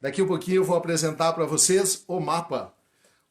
Daqui a pouquinho eu vou apresentar para vocês o mapa.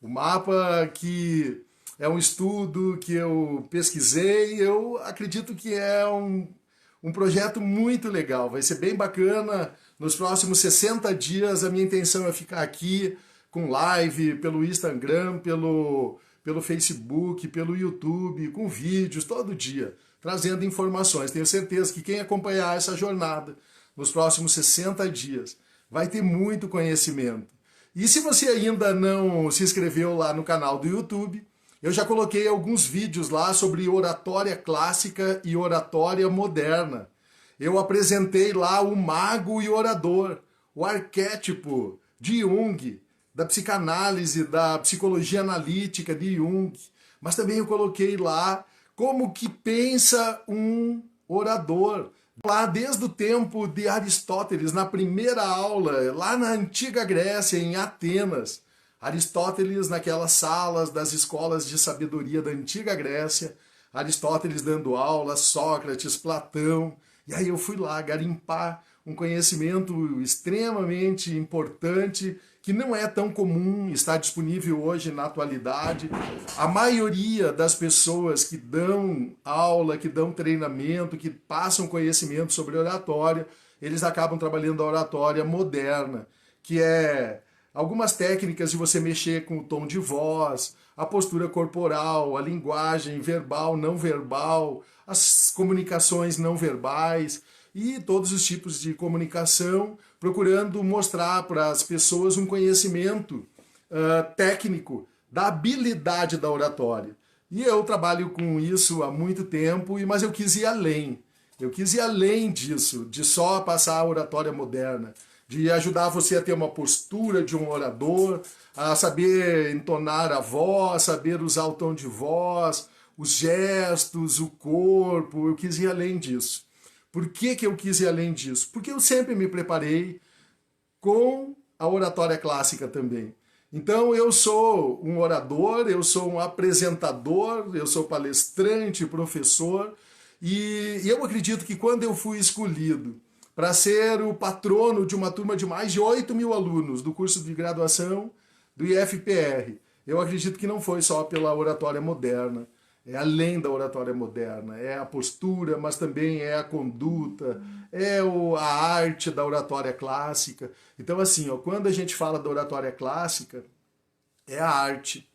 O mapa que é um estudo que eu pesquisei, eu acredito que é um projeto muito legal, vai ser bem bacana. Nos próximos 60 dias a minha intenção é ficar aqui com live pelo Instagram, pelo Facebook, pelo YouTube, com vídeos todo dia, trazendo informações. Tenho certeza que quem acompanhar essa jornada nos próximos 60 dias vai ter muito conhecimento. E se você ainda não se inscreveu lá no canal do YouTube, eu já coloquei alguns vídeos lá sobre oratória clássica e oratória moderna. Eu apresentei lá o mago e o orador, o arquétipo de Jung, da psicanálise, da psicologia analítica de Jung. Mas também eu coloquei lá como que pensa um orador. Lá desde o tempo de Aristóteles, na primeira aula, lá na antiga Grécia, em Atenas, Aristóteles naquelas salas das escolas de sabedoria da antiga Grécia, Aristóteles dando aula, Sócrates, Platão, e aí eu fui lá garimpar um conhecimento extremamente importante que não é tão comum, está disponível hoje na atualidade. A maioria das pessoas que dão aula, que dão treinamento, que passam conhecimento sobre oratória, eles acabam trabalhando a oratória moderna, que é algumas técnicas de você mexer com o tom de voz, a postura corporal, a linguagem verbal, não verbal, as comunicações não verbais e todos os tipos de comunicação, procurando mostrar para as pessoas um conhecimento técnico da habilidade da oratória. E eu trabalho com isso há muito tempo, mas eu quis ir além. Eu quis ir além disso, de só passar a oratória moderna, de ajudar você a ter uma postura de um orador, a saber entonar a voz, saber usar o tom de voz, os gestos, o corpo. Eu quis ir além disso. Por que eu quis ir além disso? Porque eu sempre me preparei com a oratória clássica também. Então eu sou um orador, eu sou um apresentador, eu sou palestrante, professor, e eu acredito que quando eu fui escolhido para ser o patrono de uma turma de mais de 8.000 alunos do curso de graduação do IFPR, eu acredito que não foi só pela oratória moderna, é além da oratória moderna, é a postura, mas também é a conduta, é a arte da oratória clássica. Então assim, quando a gente fala da oratória clássica, é a arte.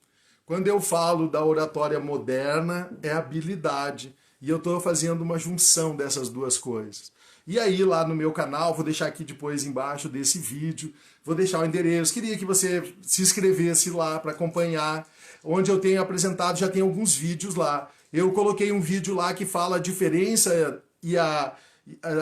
Quando eu falo da oratória moderna, é a habilidade. E eu estou fazendo uma junção dessas duas coisas. E aí lá no meu canal, vou deixar aqui depois embaixo desse vídeo, vou deixar o endereço. Queria que você se inscrevesse lá para acompanhar, onde eu tenho apresentado, já tem alguns vídeos lá. Eu coloquei um vídeo lá que fala a diferença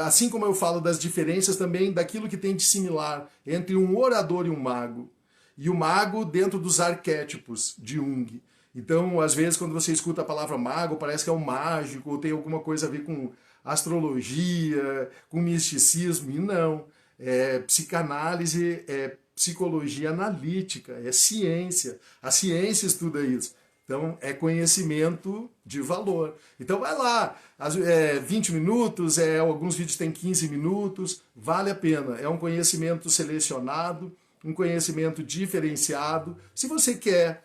assim como eu falo das diferenças também daquilo que tem de similar entre um orador e um mago. E o mago dentro dos arquétipos de Jung. Então, às vezes, quando você escuta a palavra mago, parece que é um mágico, ou tem alguma coisa a ver com astrologia, com misticismo, e não. É psicanálise, é psicologia analítica, é ciência. A ciência estuda isso. Então, é conhecimento de valor. Então, vai lá, 20 minutos, alguns vídeos têm 15 minutos, vale a pena. É um conhecimento selecionado, um conhecimento diferenciado. Se você quer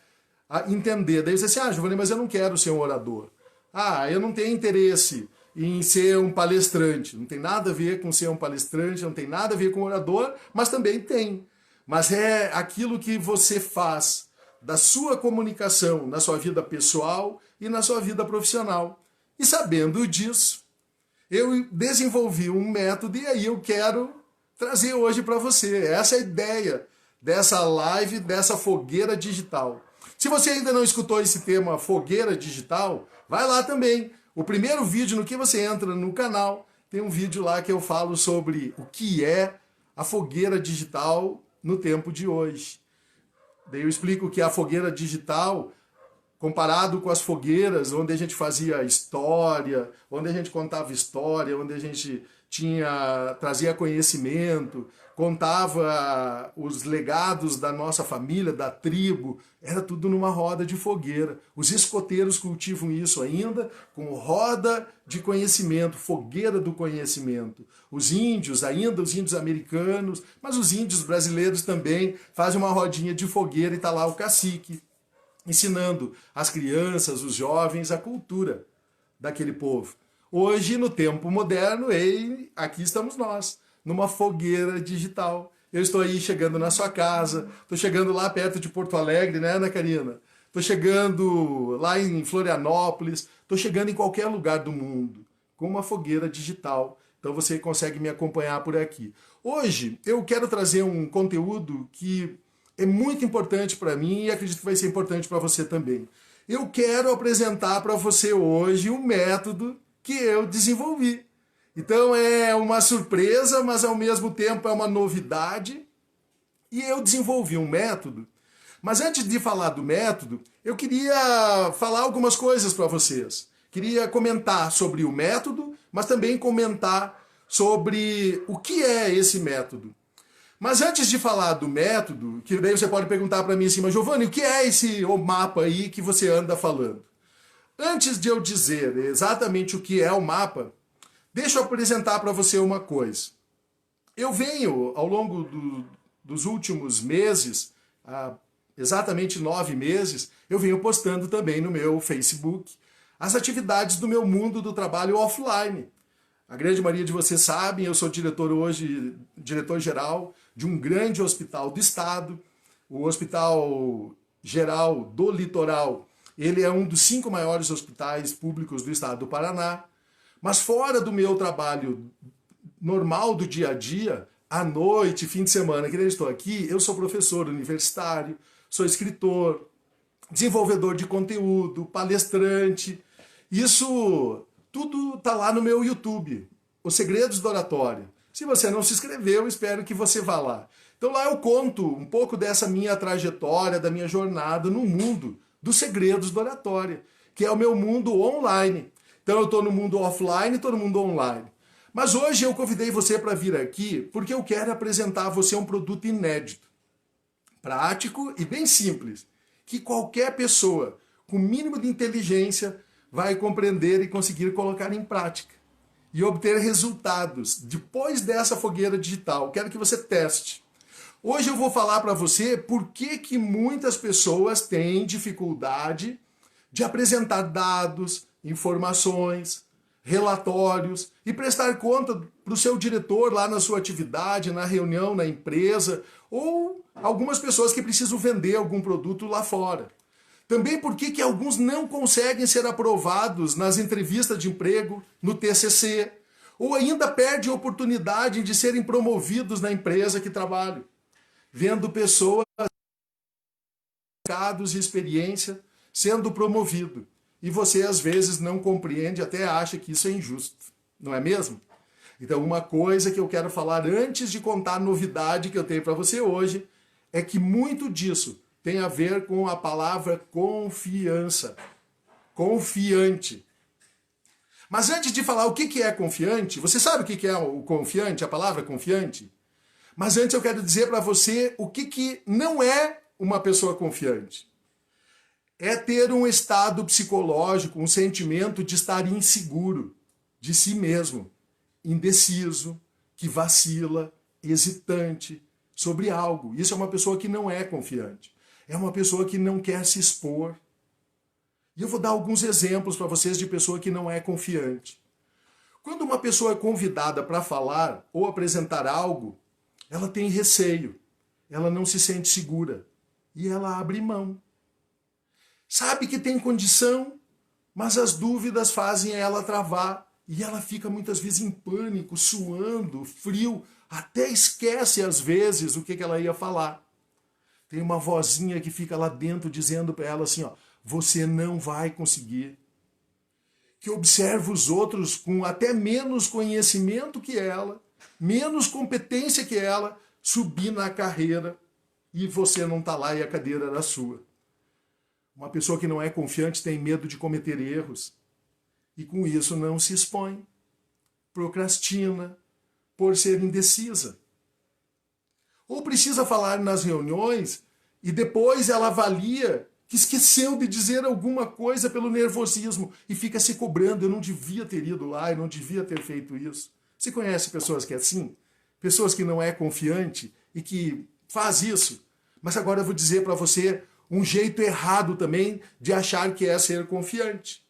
entender, daí você diz assim, Giovanni, mas eu não quero ser um orador. Eu não tenho interesse em ser um palestrante. Não tem nada a ver com ser um palestrante, não tem nada a ver com orador, mas também tem. Mas é aquilo que você faz da sua comunicação na sua vida pessoal e na sua vida profissional. E sabendo disso, eu desenvolvi um método e aí eu quero trazer hoje para você. Essa é a ideia dessa live, dessa fogueira digital. Se você ainda não escutou esse tema fogueira digital, vai lá também. O primeiro vídeo, no que você entra no canal, tem um vídeo lá que eu falo sobre o que é a fogueira digital no tempo de hoje. Daí eu explico que a fogueira digital, comparado com as fogueiras onde a gente fazia história, onde a gente contava história, onde a gente trazia conhecimento, contava os legados da nossa família, da tribo, era tudo numa roda de fogueira. Os escoteiros cultivam isso ainda com roda de conhecimento, fogueira do conhecimento. Os índios, ainda os índios americanos, mas os índios brasileiros também fazem uma rodinha de fogueira e está lá o cacique, ensinando as crianças, os jovens, a cultura daquele povo. Hoje, no tempo moderno, aqui estamos nós, numa fogueira digital. Eu estou aí chegando na sua casa, estou chegando lá perto de Porto Alegre, né, Ana Karina? Estou chegando lá em Florianópolis, estou chegando em qualquer lugar do mundo, com uma fogueira digital. Então você consegue me acompanhar por aqui. Hoje eu quero trazer um conteúdo que é muito importante para mim e acredito que vai ser importante para você também. Eu quero apresentar para você hoje um método que eu desenvolvi. Então é uma surpresa, mas ao mesmo tempo é uma novidade. E eu desenvolvi um método. Mas antes de falar do método, eu queria falar algumas coisas para vocês. Queria comentar sobre o método, mas também comentar sobre o que é esse método. Mas antes de falar do método, que daí você pode perguntar para mim assim, mas Giovanni, o que é esse mapa aí que você anda falando? Antes de eu dizer exatamente o que é o mapa, deixa eu apresentar para você uma coisa. Eu venho, ao longo dos últimos meses, há exatamente 9 meses, eu venho postando também no meu Facebook as atividades do meu mundo do trabalho offline. A grande maioria de vocês sabem, eu sou diretor hoje, diretor-geral de um grande hospital do estado, o Hospital Geral do Litoral. Ele é um dos 5 maiores hospitais públicos do estado do Paraná. Mas fora do meu trabalho normal do dia a dia, à noite, fim de semana, que eu estou aqui, eu sou professor universitário, sou escritor, desenvolvedor de conteúdo, palestrante. Isso tudo está lá no meu YouTube, Os Segredos da Oratória. Se você não se inscreveu, espero que você vá lá. Então lá eu conto um pouco dessa minha trajetória, da minha jornada no mundo dos segredos da oratória, que é o meu mundo online. Então eu estou no mundo offline e estou no mundo online. Mas hoje eu convidei você para vir aqui porque eu quero apresentar a você um produto inédito, prático e bem simples, que qualquer pessoa com mínimo de inteligência vai compreender e conseguir colocar em prática e obter resultados depois dessa fogueira digital. Quero que você teste. Hoje eu vou falar para você por que muitas pessoas têm dificuldade de apresentar dados, informações, relatórios e prestar conta para o seu diretor lá na sua atividade, na reunião, na empresa, ou algumas pessoas que precisam vender algum produto lá fora. Também por que alguns não conseguem ser aprovados nas entrevistas de emprego, no TCC, ou ainda perdem a oportunidade de serem promovidos na empresa que trabalham, vendo pessoas e experiência sendo promovido. E você às vezes não compreende, até acha que isso é injusto, não é mesmo? Então uma coisa que eu quero falar antes de contar a novidade que eu tenho para você hoje, é que muito disso tem a ver com a palavra confiança. Confiante. Mas antes de falar o que é confiante, você sabe o que é o confiante, a palavra confiante? Mas antes eu quero dizer para você o que não é uma pessoa confiante. É ter um estado psicológico, um sentimento de estar inseguro de si mesmo, indeciso, que vacila, hesitante sobre algo. Isso é uma pessoa que não é confiante. É uma pessoa que não quer se expor. E eu vou dar alguns exemplos para vocês de pessoa que não é confiante. Quando uma pessoa é convidada para falar ou apresentar algo, ela tem receio, ela não se sente segura e ela abre mão. Sabe que tem condição, mas as dúvidas fazem ela travar e ela fica muitas vezes em pânico, suando, frio, até esquece às vezes o que ela ia falar. Tem uma vozinha que fica lá dentro dizendo para ela assim, ó, você não vai conseguir. Que observa os outros com até menos conhecimento que ela, menos competência que ela, subir na carreira e você não está lá e a cadeira era sua. Uma pessoa que não é confiante tem medo de cometer erros e com isso não se expõe, procrastina, por ser indecisa. Ou precisa falar nas reuniões e depois ela avalia que esqueceu de dizer alguma coisa pelo nervosismo e fica se cobrando. Eu não devia ter ido lá, eu não devia ter feito isso. Você conhece pessoas que é assim? Pessoas que não é confiante e que faz isso. Mas agora eu vou dizer para você um jeito errado também de achar que é ser confiante.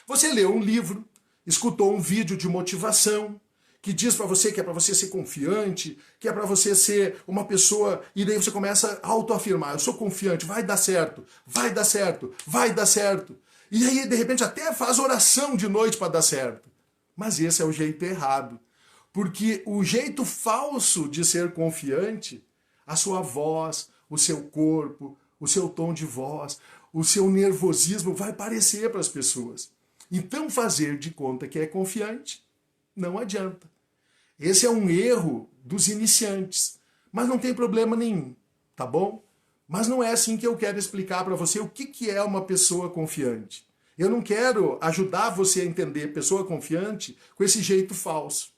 Você leu um livro, escutou um vídeo de motivação, que diz para você que é para você ser confiante, que é para você ser uma pessoa, e daí você começa a autoafirmar, eu sou confiante, vai dar certo, vai dar certo, vai dar certo. E aí, de repente, até faz oração de noite para dar certo. Mas esse é o jeito errado. Porque o jeito falso de ser confiante, a sua voz, o seu corpo, o seu tom de voz, o seu nervosismo vai parecer para as pessoas. Então fazer de conta que é confiante não adianta. Esse é um erro dos iniciantes, mas não tem problema nenhum, tá bom? Mas não é assim que eu quero explicar para você o que é uma pessoa confiante. Eu não quero ajudar você a entender pessoa confiante com esse jeito falso.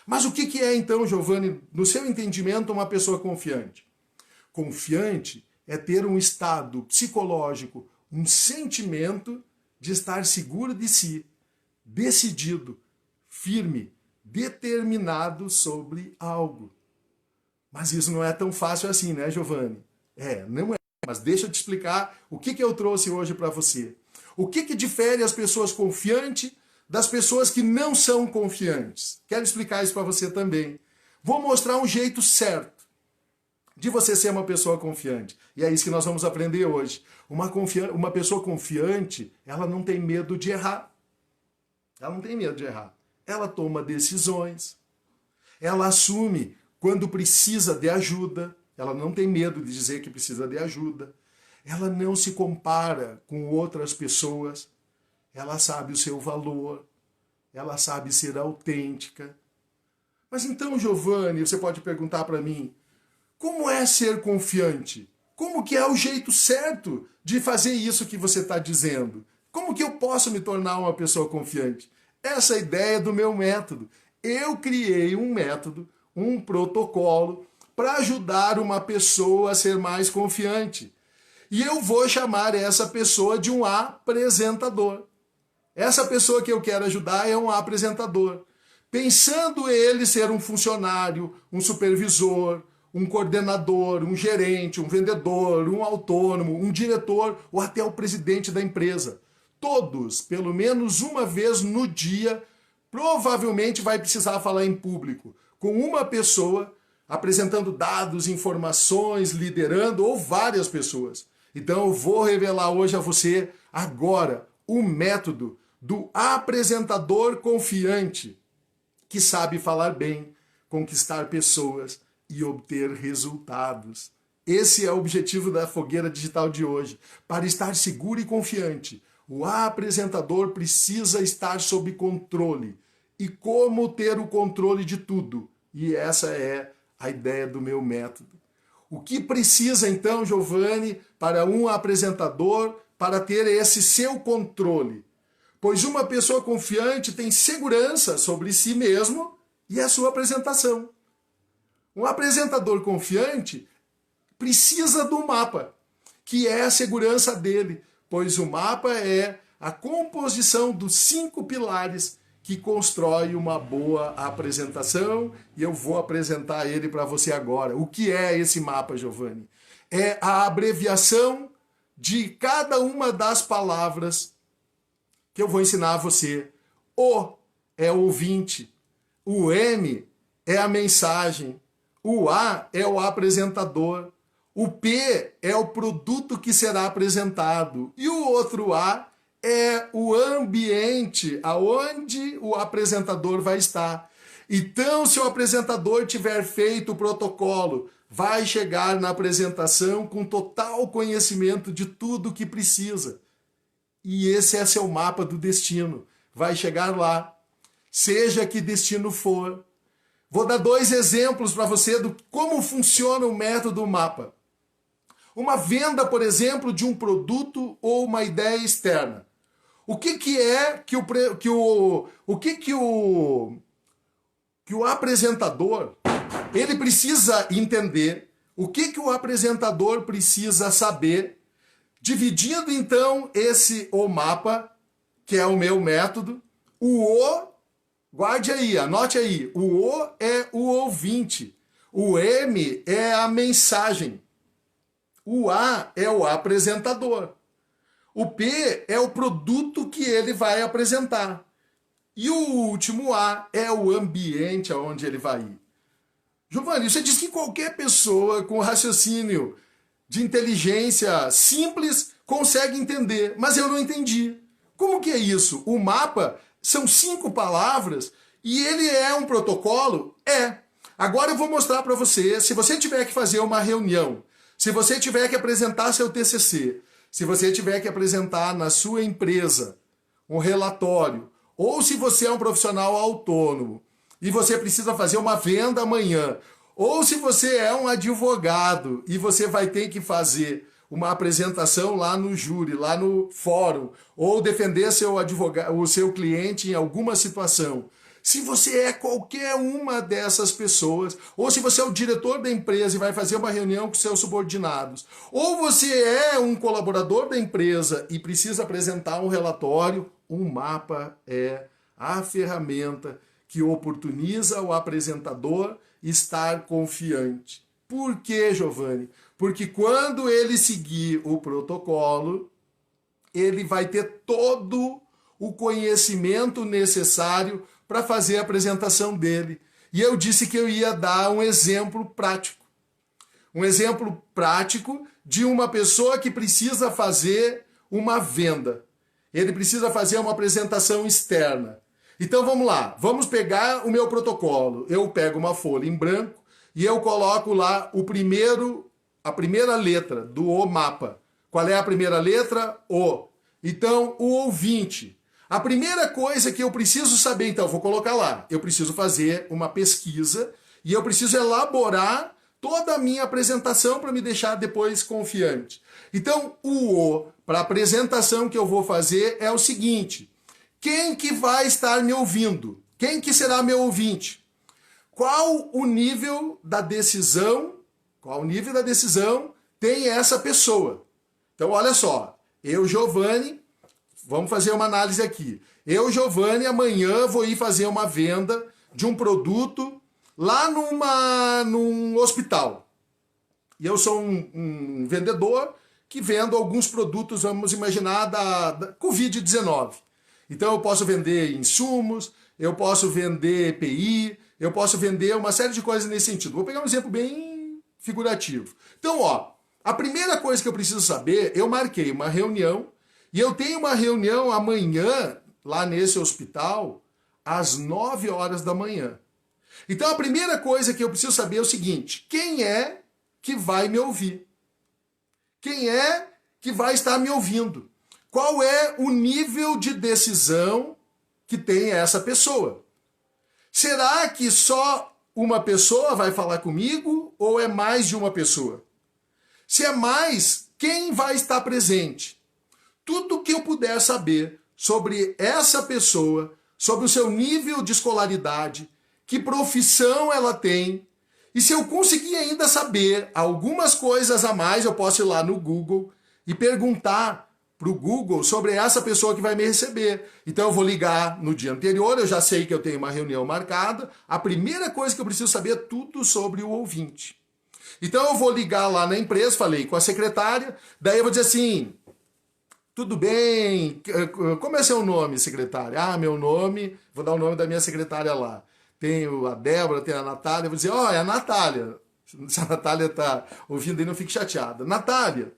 Mas o que é então, Giovanni, no seu entendimento, uma pessoa confiante? Confiante é ter um estado psicológico, um sentimento de estar seguro de si, decidido, firme, determinado sobre algo. Mas isso não é tão fácil assim, né, Giovanni? Não é. Mas deixa eu te explicar o que eu trouxe hoje para você. O que difere as pessoas confiantes das pessoas que não são confiantes? Quero explicar isso para você também. Vou mostrar um jeito certo de você ser uma pessoa confiante. E é isso que nós vamos aprender hoje. Uma pessoa confiante, ela não tem medo de errar. Ela não tem medo de errar. Ela toma decisões. Ela assume quando precisa de ajuda. Ela não tem medo de dizer que precisa de ajuda. Ela não se compara com outras pessoas. Ela sabe o seu valor. Ela sabe ser autêntica. Mas então, Giovanni, você pode perguntar para mim, como é ser confiante? Como que é o jeito certo de fazer isso que você está dizendo? Como que eu posso me tornar uma pessoa confiante? Essa é a ideia do meu método. Eu criei um método, um protocolo, para ajudar uma pessoa a ser mais confiante. E eu vou chamar essa pessoa de um apresentador. Essa pessoa que eu quero ajudar é um apresentador. Pensando ele ser um funcionário, um supervisor, um coordenador, um gerente, um vendedor, um autônomo, um diretor ou até o presidente da empresa. Todos, pelo menos uma vez no dia, provavelmente vai precisar falar em público, com uma pessoa apresentando dados, informações, liderando ou várias pessoas. Então eu vou revelar hoje a você, agora, o método do apresentador confiante, que sabe falar bem, conquistar pessoas e obter resultados. Esse é o objetivo da Fogueira Digital de hoje. Para estar seguro e confiante, o apresentador precisa estar sob controle. E como ter o controle de tudo? E essa é a ideia do meu método. O que precisa então, Giovanni, para um apresentador para ter esse seu controle? Pois uma pessoa confiante tem segurança sobre si mesmo e a sua apresentação. Um apresentador confiante precisa do mapa, que é a segurança dele, pois o mapa é a composição dos 5 pilares que constrói uma boa apresentação, e eu vou apresentar ele para você agora. O que é esse mapa, Giovanni? É a abreviação de cada uma das palavras que eu vou ensinar a você. O é o ouvinte, o M é a mensagem, o A é o apresentador, o P é o produto que será apresentado e o outro A é o ambiente aonde o apresentador vai estar. Então, se o apresentador tiver feito o protocolo, vai chegar na apresentação com total conhecimento de tudo o que precisa. E esse é seu mapa do destino. Vai chegar lá, seja que destino for. Vou dar 2 exemplos para você do como funciona o método mapa. Uma venda, por exemplo, de um produto ou uma ideia externa. O que é que que o apresentador, ele precisa entender o que o apresentador precisa saber, dividindo então o mapa, que é o meu método, guarde aí, anote aí, o é o ouvinte, o M é a mensagem, o A é o apresentador, o P é o produto que ele vai apresentar. E o último A é o ambiente aonde ele vai ir. Giovanni, você diz que qualquer pessoa com raciocínio de inteligência simples consegue entender, mas eu não entendi. Como que é isso? O mapa são 5 palavras e ele é um protocolo? É. Agora eu vou mostrar para você, se você tiver que fazer uma reunião, se você tiver que apresentar seu TCC, se você tiver que apresentar na sua empresa um relatório, ou se você é um profissional autônomo e você precisa fazer uma venda amanhã, ou se você é um advogado e você vai ter que uma apresentação lá no júri, lá no fórum, ou defender o seu cliente em alguma situação. Se você é qualquer uma dessas pessoas, ou se você é o diretor da empresa e vai fazer uma reunião com seus subordinados, ou você é um colaborador da empresa e precisa apresentar um relatório, um mapa é a ferramenta que oportuniza o apresentador estar confiante. Por quê, Giovanni? Porque quando ele seguir o protocolo, ele vai ter todo o conhecimento necessário para fazer a apresentação dele. E eu disse que eu ia dar um exemplo prático. Um exemplo prático de uma pessoa que precisa fazer uma venda. Ele precisa fazer uma apresentação externa. Então vamos lá, vamos pegar o meu protocolo. Eu pego uma folha em branco e eu coloco lá a primeira letra do mapa. Qual é a primeira letra? O. Então, o ouvinte. A primeira coisa que eu preciso saber, então, vou colocar lá. Eu preciso fazer uma pesquisa e eu preciso elaborar toda a minha apresentação para me deixar depois confiante. Então, para a apresentação que eu vou fazer é o seguinte: quem que vai estar me ouvindo? Quem que será meu ouvinte? Qual o nível da decisão? Qual o nível da decisão tem essa pessoa? Então, olha só. Eu, Giovanni, vamos fazer uma análise aqui. Eu, Giovanni, amanhã vou ir fazer uma venda de um produto lá num hospital. E eu sou um vendedor que vendo alguns produtos, vamos imaginar, da Covid-19. Então eu posso vender insumos, eu posso vender EPI, eu posso vender uma série de coisas nesse sentido. Vou pegar um exemplo bem figurativo. Então, a primeira coisa que eu preciso saber, eu marquei uma reunião e eu tenho uma reunião amanhã lá nesse hospital às 9 horas da manhã. Então a primeira coisa que eu preciso saber é o seguinte: quem é que vai me ouvir? Quem é que vai estar me ouvindo? Qual é o nível de decisão que tem essa pessoa? Será que só uma pessoa vai falar comigo ou é mais de uma pessoa? Se é mais, quem vai estar presente? Tudo que eu puder saber sobre essa pessoa, sobre o seu nível de escolaridade, que profissão ela tem, e se eu conseguir ainda saber algumas coisas a mais, eu posso ir lá no Google e perguntar para o Google sobre essa pessoa que vai me receber. Então eu vou ligar no dia anterior, eu já sei que eu tenho uma reunião marcada, a primeira coisa que eu preciso saber é tudo sobre o ouvinte. Então eu vou ligar lá na empresa, falei com a secretária, daí eu vou dizer assim: tudo bem, como é seu nome, secretária? Ah, meu nome, vou dar o nome da minha secretária lá. Tenho a Débora, tenho a Natália, eu vou dizer, é a Natália. Se a Natália está ouvindo aí, não fique chateada. Natália,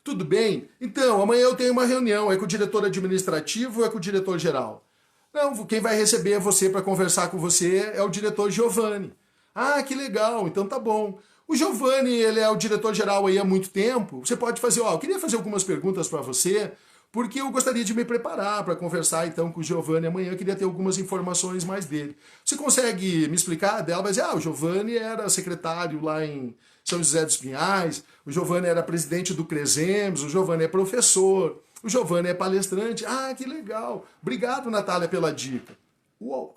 tudo bem? Então, amanhã eu tenho uma reunião, é com o diretor administrativo ou é com o diretor geral? Não, quem vai receber você para conversar com você é o diretor Giovanni. Ah, que legal, então tá bom. O Giovanni, ele é o diretor geral aí há muito tempo. Você pode fazer, eu queria fazer algumas perguntas para você, porque eu gostaria de me preparar para conversar então com o Giovanni amanhã, eu queria ter algumas informações mais dele. Você consegue me explicar? Ela vai dizer, o Giovanni era secretário lá em São José dos Pinhais, o Giovanni era presidente do Cresemes, o Giovanni é professor, o Giovanni é palestrante. Ah, que legal. Obrigado, Natália, pela dica.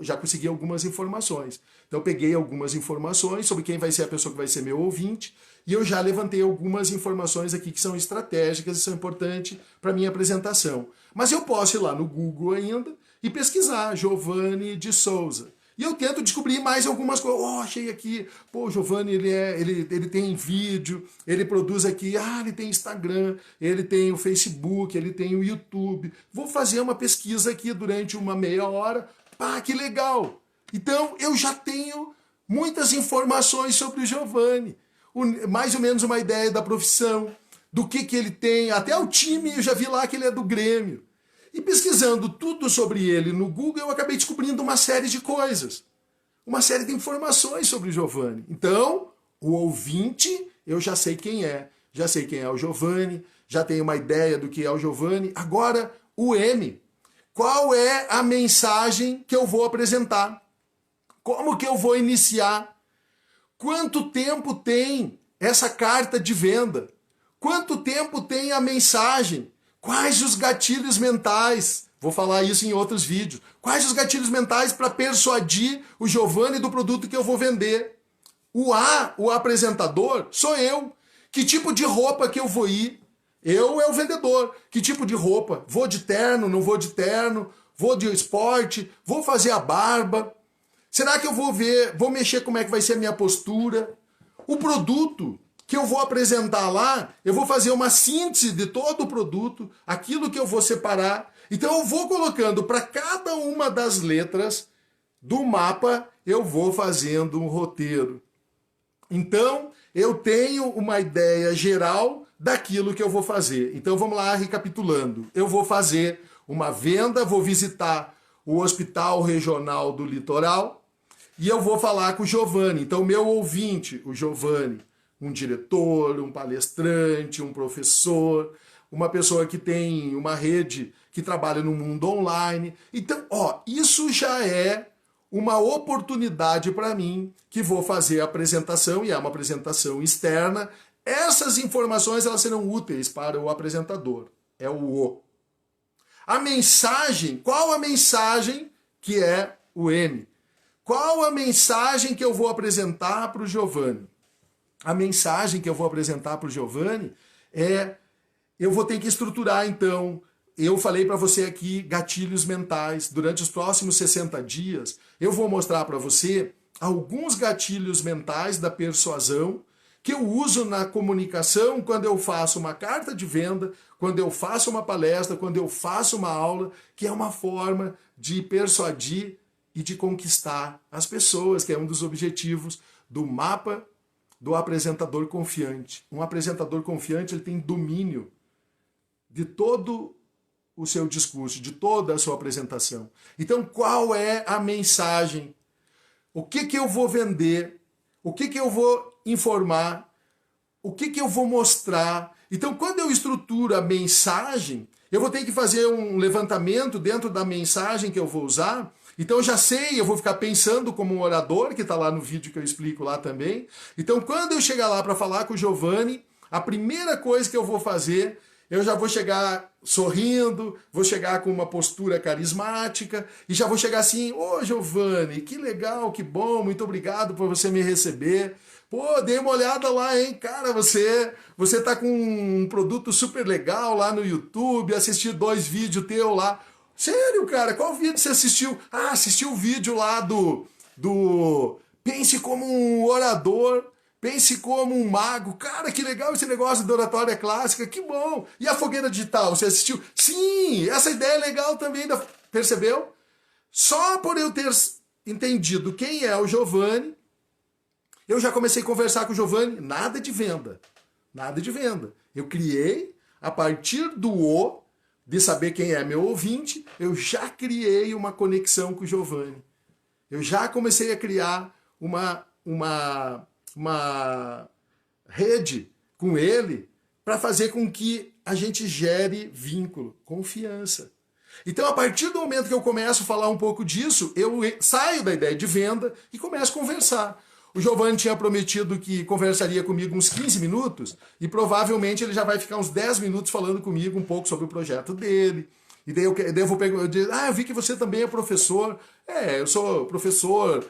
já consegui algumas informações. Então eu peguei algumas informações sobre quem vai ser a pessoa que vai ser meu ouvinte, e eu já levantei algumas informações aqui que são estratégicas e são importantes para a minha apresentação. Mas eu posso ir lá no Google ainda e pesquisar Giovanni de Souza. E eu tento descobrir mais algumas coisas. Oh, achei aqui, pô, o Giovanni, ele tem vídeo, ele produz aqui, ele tem Instagram, ele tem o Facebook, ele tem o YouTube. Vou fazer uma pesquisa aqui durante uma meia hora. Pá, que legal! Então, eu já tenho muitas informações sobre o Giovanni. Mais ou menos uma ideia da profissão, do que ele tem. Até o time, eu já vi lá que ele é do Grêmio. E pesquisando tudo sobre ele no Google, eu acabei descobrindo uma série de coisas. Uma série de informações sobre o Giovanni. Então, o ouvinte, eu já sei quem é. Já sei quem é o Giovanni, já tenho uma ideia do que é o Giovanni. Agora, o M. Qual é a mensagem que eu vou apresentar? Como que eu vou iniciar? Quanto tempo tem essa carta de venda? Quanto tempo tem a mensagem? Quais os gatilhos mentais? Vou falar isso em outros vídeos. Quais os gatilhos mentais para persuadir o Giovanni do produto que eu vou vender? O apresentador, sou eu. Que tipo de roupa que eu vou ir? Eu é o vendedor. Que tipo de roupa? Vou de terno, não vou de terno? Vou de esporte? Vou fazer a barba? Será que eu vou mexer como é que vai ser a minha postura? O produto que eu vou apresentar lá, eu vou fazer uma síntese de todo o produto, aquilo que eu vou separar. Então eu vou colocando para cada uma das letras do mapa, eu vou fazendo um roteiro. Então eu tenho uma ideia geral daquilo que eu vou fazer. Então vamos lá, recapitulando. Eu vou fazer uma venda, vou visitar o Hospital Regional do Litoral e eu vou falar com o Giovanni. Então meu ouvinte, o Giovanni, um diretor, um palestrante, um professor, uma pessoa que tem uma rede que trabalha no mundo online. Então, isso já é uma oportunidade para mim que vou fazer a apresentação, e é uma apresentação externa. Essas informações elas serão úteis para o apresentador. É o O. A mensagem, qual a mensagem que é o M? Qual a mensagem que eu vou apresentar para o Giovanni? A mensagem que eu vou apresentar para o Giovanni eu vou ter que estruturar, então, eu falei para você aqui gatilhos mentais. Durante os próximos 60 dias, eu vou mostrar para você alguns gatilhos mentais da persuasão que eu uso na comunicação quando eu faço uma carta de venda, quando eu faço uma palestra, quando eu faço uma aula, que é uma forma de persuadir e de conquistar as pessoas, que é um dos objetivos do mapa do apresentador confiante. Um apresentador confiante, ele tem domínio de todo o seu discurso, de toda a sua apresentação. Então, qual é a mensagem? O que eu vou vender? O que eu vou informar? O que eu vou mostrar? Então, quando eu estruturo a mensagem, eu vou ter que fazer um levantamento dentro da mensagem que eu vou usar. Então eu já sei, eu vou ficar pensando como um orador, que está lá no vídeo que eu explico lá também. Então quando eu chegar lá para falar com o Giovanni, a primeira coisa que eu vou fazer, eu já vou chegar sorrindo, vou chegar com uma postura carismática e já vou chegar assim: ô Giovanni, que legal, que bom, muito obrigado por você me receber. Pô, dei uma olhada lá, hein? Cara, você tá com um produto super legal lá no YouTube, assisti 2 vídeos teu lá. Sério, cara, qual vídeo você assistiu? Ah, assisti o vídeo lá do Pense como um orador, pense como um mago. Cara, que legal esse negócio de oratória clássica, que bom. E a fogueira digital, você assistiu? Sim, essa ideia é legal também, percebeu? Só por eu ter entendido quem é o Giovanni, eu já comecei a conversar com o Giovanni, nada de venda. Nada de venda. Eu criei, a partir de saber quem é meu ouvinte, eu já criei uma conexão com o Giovanni. Eu já comecei a criar uma rede com ele para fazer com que a gente gere vínculo, confiança. Então, a partir do momento que eu começo a falar um pouco disso, eu saio da ideia de venda e começo a conversar. O Giovanni tinha prometido que conversaria comigo uns 15 minutos e provavelmente ele já vai ficar uns 10 minutos falando comigo um pouco sobre o projeto dele. E daí eu vou perguntar, eu vi que você também é professor. Eu sou professor,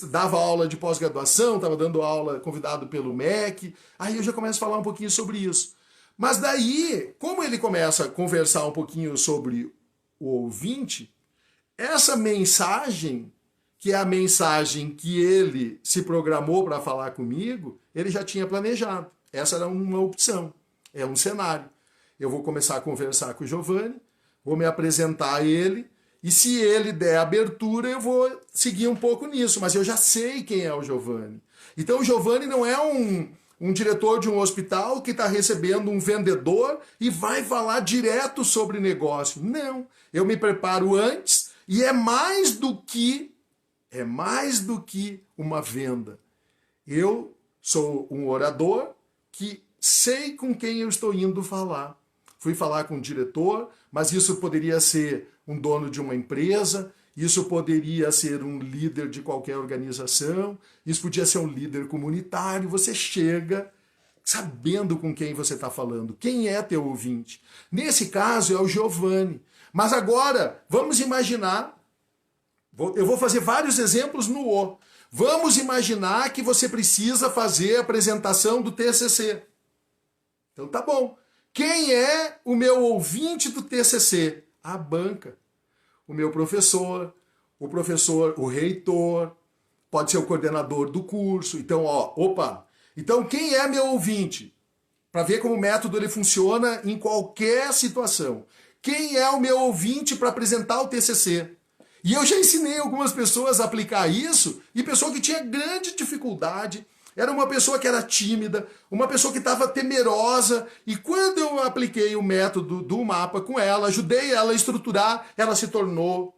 dava aula de pós-graduação, estava dando aula convidado pelo MEC. Aí eu já começo a falar um pouquinho sobre isso. Mas daí, como ele começa a conversar um pouquinho sobre o ouvinte, essa mensagem, que é a mensagem que ele se programou para falar comigo, ele já tinha planejado. Essa era uma opção, é um cenário. Eu vou começar a conversar com o Giovanni, vou me apresentar a ele, e se ele der abertura, eu vou seguir um pouco nisso, mas eu já sei quem é o Giovanni. Então o Giovanni não é um diretor de um hospital que está recebendo um vendedor e vai falar direto sobre negócio. Não, eu me preparo antes e é mais do que uma venda. Eu sou um orador que sei com quem eu estou indo falar. Fui falar com o diretor, mas isso poderia ser um dono de uma empresa, isso poderia ser um líder de qualquer organização, isso podia ser um líder comunitário. Você chega sabendo com quem você está falando, quem é teu ouvinte. Nesse caso é o Giovanni. Mas agora, vamos imaginar, eu vou fazer vários exemplos no O. Vamos imaginar que você precisa fazer a apresentação do TCC. Então tá bom. Quem é o meu ouvinte do TCC? A banca. O meu professor, o reitor, pode ser o coordenador do curso. Então, Então, quem é meu ouvinte? Para ver como o método ele funciona em qualquer situação. Quem é o meu ouvinte para apresentar o TCC? E eu já ensinei algumas pessoas a aplicar isso, e pessoa que tinha grande dificuldade, era uma pessoa que era tímida, uma pessoa que estava temerosa, e quando eu apliquei o método do mapa com ela, ajudei ela a estruturar, ela se tornou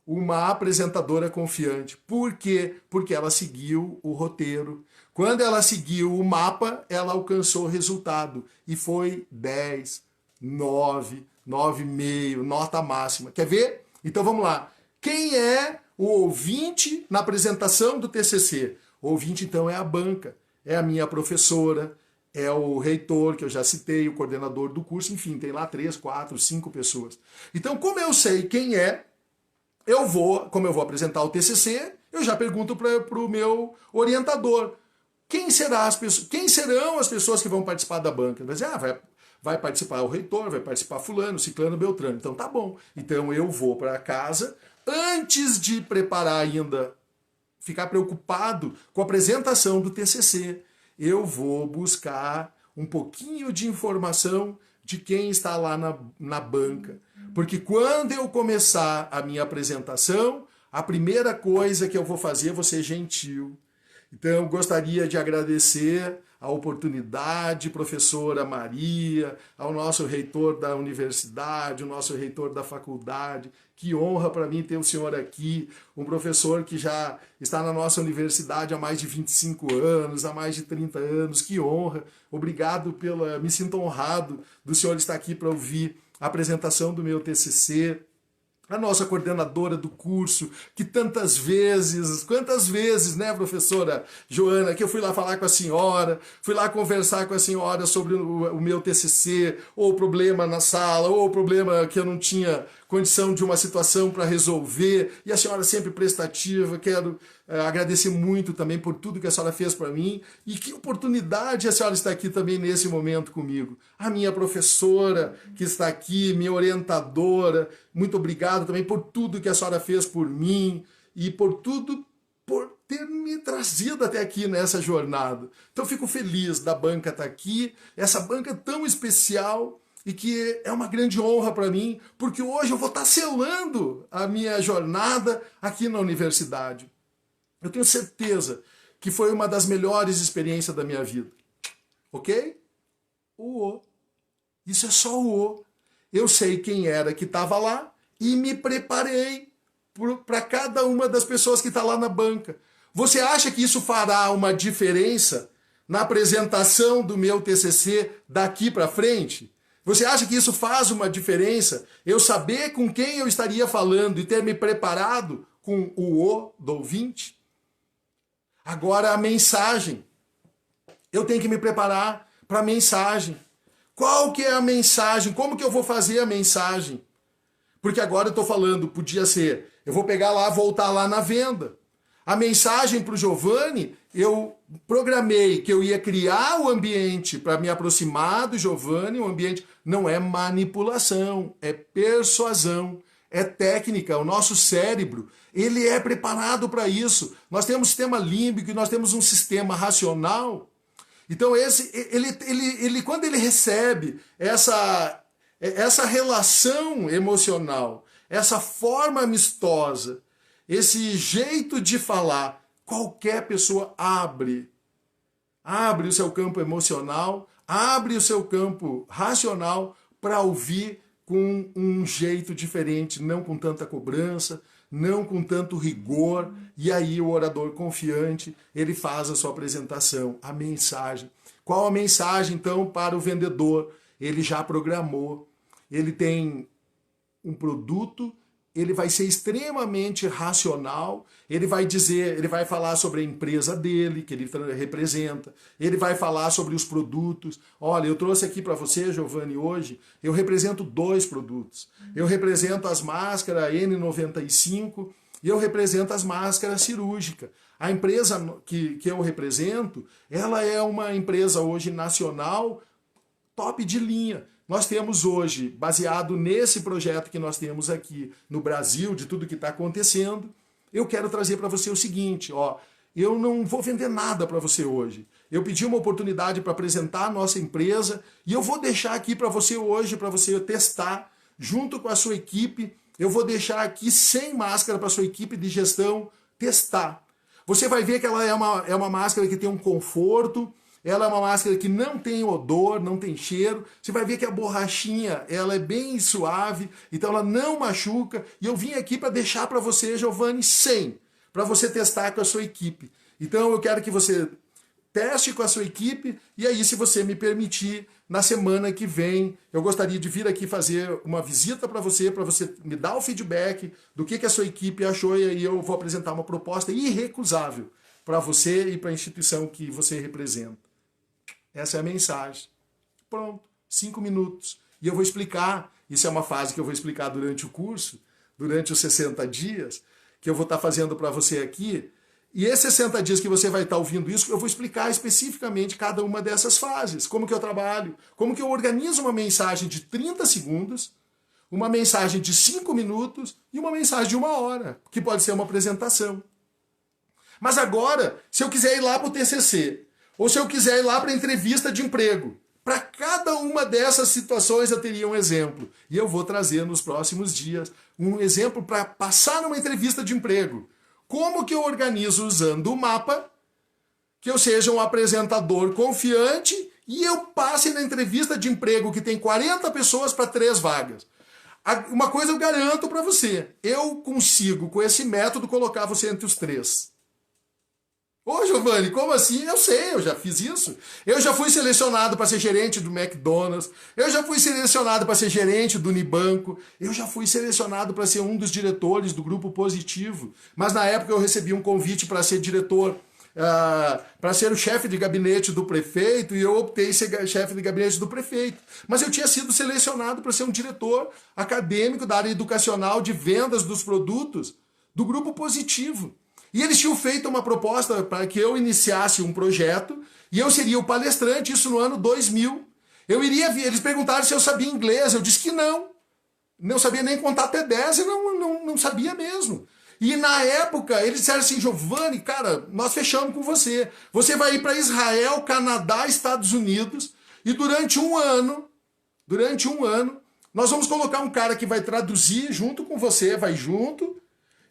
uma apresentadora confiante. Por quê? Porque ela seguiu o roteiro. Quando ela seguiu o mapa, ela alcançou o resultado. E foi 10, 9, 9,5, nota máxima. Quer ver? Então vamos lá. Quem é o ouvinte na apresentação do TCC? O ouvinte, então, é a banca, é a minha professora, é o reitor, que eu já citei, o coordenador do curso, enfim, tem lá 3, 4, 5 pessoas. Então, como eu sei quem é, como eu vou apresentar o TCC, eu já pergunto para o meu orientador, quem serão as pessoas que vão participar da banca? Ele vai dizer, vai participar o reitor, vai participar fulano, ciclano, beltrano. Então, tá bom. Então, eu vou para casa, antes de preparar ainda, ficar preocupado com a apresentação do TCC, eu vou buscar um pouquinho de informação de quem está lá na banca. Porque quando eu começar a minha apresentação, a primeira coisa que eu vou fazer é ser gentil. Então, eu gostaria de agradecer a oportunidade, professora Maria, ao nosso reitor da universidade, o nosso reitor da faculdade. Que honra para mim ter o senhor aqui, um professor que já está na nossa universidade há mais de 25 anos, há mais de 30 anos. Que honra. Obrigado me sinto honrado do senhor estar aqui para ouvir a apresentação do meu TCC. A nossa coordenadora do curso, que quantas vezes, né, professora Joana, que eu fui lá falar com a senhora, fui lá conversar com a senhora sobre o meu TCC, ou o problema na sala, ou o problema que eu não tinha condição de uma situação para resolver, e a senhora sempre prestativa. Quero agradecer muito também por tudo que a senhora fez para mim, e que oportunidade a senhora está aqui também nesse momento comigo. A minha professora que está aqui, minha orientadora, muito obrigado também por tudo que a senhora fez por mim, e por ter me trazido até aqui nessa jornada. Então fico feliz da banca estar aqui, essa banca tão especial, e que é uma grande honra para mim, porque hoje eu vou estar selando a minha jornada aqui na universidade. Eu tenho certeza que foi uma das melhores experiências da minha vida. Ok? O O. Isso é só o O. Eu sei quem era que estava lá e me preparei para cada uma das pessoas que está lá na banca. Você acha que isso fará uma diferença na apresentação do meu TCC daqui para frente? Você acha que isso faz uma diferença? Eu saber com quem eu estaria falando e ter me preparado com o O do ouvinte? Agora a mensagem. Eu tenho que me preparar para a mensagem. Qual que é a mensagem? Como que eu vou fazer a mensagem? Porque agora eu estou falando, podia ser, eu vou pegar lá, voltar lá na venda. A mensagem para o Giovanni, eu programei que eu ia criar o ambiente para me aproximar do Giovanni, o ambiente não é manipulação, é persuasão, é técnica. O nosso cérebro, ele é preparado para isso. Nós temos um sistema límbico e nós temos um sistema racional. Então, quando ele recebe essa relação emocional, essa forma amistosa, esse jeito de falar, qualquer pessoa abre o seu campo emocional, abre o seu campo racional para ouvir com um jeito diferente, não com tanta cobrança, não com tanto rigor, e aí o orador confiante, ele faz a sua apresentação, a mensagem. Qual a mensagem, então, para o vendedor? Ele já programou, ele tem um produto, ele vai ser extremamente racional, ele vai falar sobre a empresa dele, que ele representa, ele vai falar sobre os produtos. Olha, eu trouxe aqui para você, Giovanni, hoje, eu represento 2 produtos. Eu represento as máscaras N95 e eu represento as máscaras cirúrgicas. A empresa que eu represento, ela é uma empresa hoje nacional top de linha. Nós temos hoje, baseado nesse projeto que nós temos aqui no Brasil, de tudo que está acontecendo, eu quero trazer para você o seguinte, ó, eu não vou vender nada para você hoje. Eu pedi uma oportunidade para apresentar a nossa empresa e eu vou deixar aqui para você hoje, para você testar, junto com a sua equipe, eu vou deixar aqui 100 máscaras para a sua equipe de gestão testar. Você vai ver que ela é uma máscara que tem um conforto, ela é uma máscara que não tem odor, não tem cheiro. Você vai ver que a borrachinha, ela é bem suave, então ela não machuca. E eu vim aqui para deixar para você, Giovanni, 100, para você testar com a sua equipe. Então eu quero que você teste com a sua equipe e aí, se você me permitir, na semana que vem, eu gostaria de vir aqui fazer uma visita para você me dar o feedback do que a sua equipe achou e aí eu vou apresentar uma proposta irrecusável para você e para a instituição que você representa. Essa é a mensagem. Pronto, 5 minutos. E eu vou explicar, isso é uma fase que eu vou explicar durante o curso, durante os 60 dias, que eu vou estar fazendo para você aqui. E esses 60 dias que você vai estar ouvindo isso, eu vou explicar especificamente cada uma dessas fases. Como que eu trabalho, como que eu organizo uma mensagem de 30 segundos, uma mensagem de 5 minutos e uma mensagem de 1 hora, que pode ser uma apresentação. Mas agora, se eu quiser ir lá para o TCC, ou se eu quiser ir lá para a entrevista de emprego, para cada uma dessas situações eu teria um exemplo. E eu vou trazer nos próximos dias um exemplo para passar numa entrevista de emprego. Como que eu organizo usando o mapa, que eu seja um apresentador confiante e eu passe na entrevista de emprego que tem 40 pessoas para 3 vagas. Uma coisa eu garanto para você, eu consigo com esse método colocar você entre os 3. Ô, Giovanni, como assim? Eu sei, eu já fiz isso. Eu já fui selecionado para ser gerente do McDonald's, eu já fui selecionado para ser gerente do Unibanco, eu já fui selecionado para ser um dos diretores do Grupo Positivo, mas na época eu recebi um convite para ser diretor, para ser o chefe de gabinete do prefeito, e eu optei em ser chefe de gabinete do prefeito. Mas eu tinha sido selecionado para ser um diretor acadêmico da área educacional de vendas dos produtos do Grupo Positivo. E eles tinham feito uma proposta para que eu iniciasse um projeto e eu seria o palestrante, isso no ano 2000. Eu iria vir, eles perguntaram se eu sabia inglês, eu disse que não. Não sabia nem contar até 10 e não sabia mesmo. E na época eles disseram assim, Giovanni, cara, nós fechamos com você. Você vai ir para Israel, Canadá, Estados Unidos e durante um ano, nós vamos colocar um cara que vai traduzir junto com você, vai junto.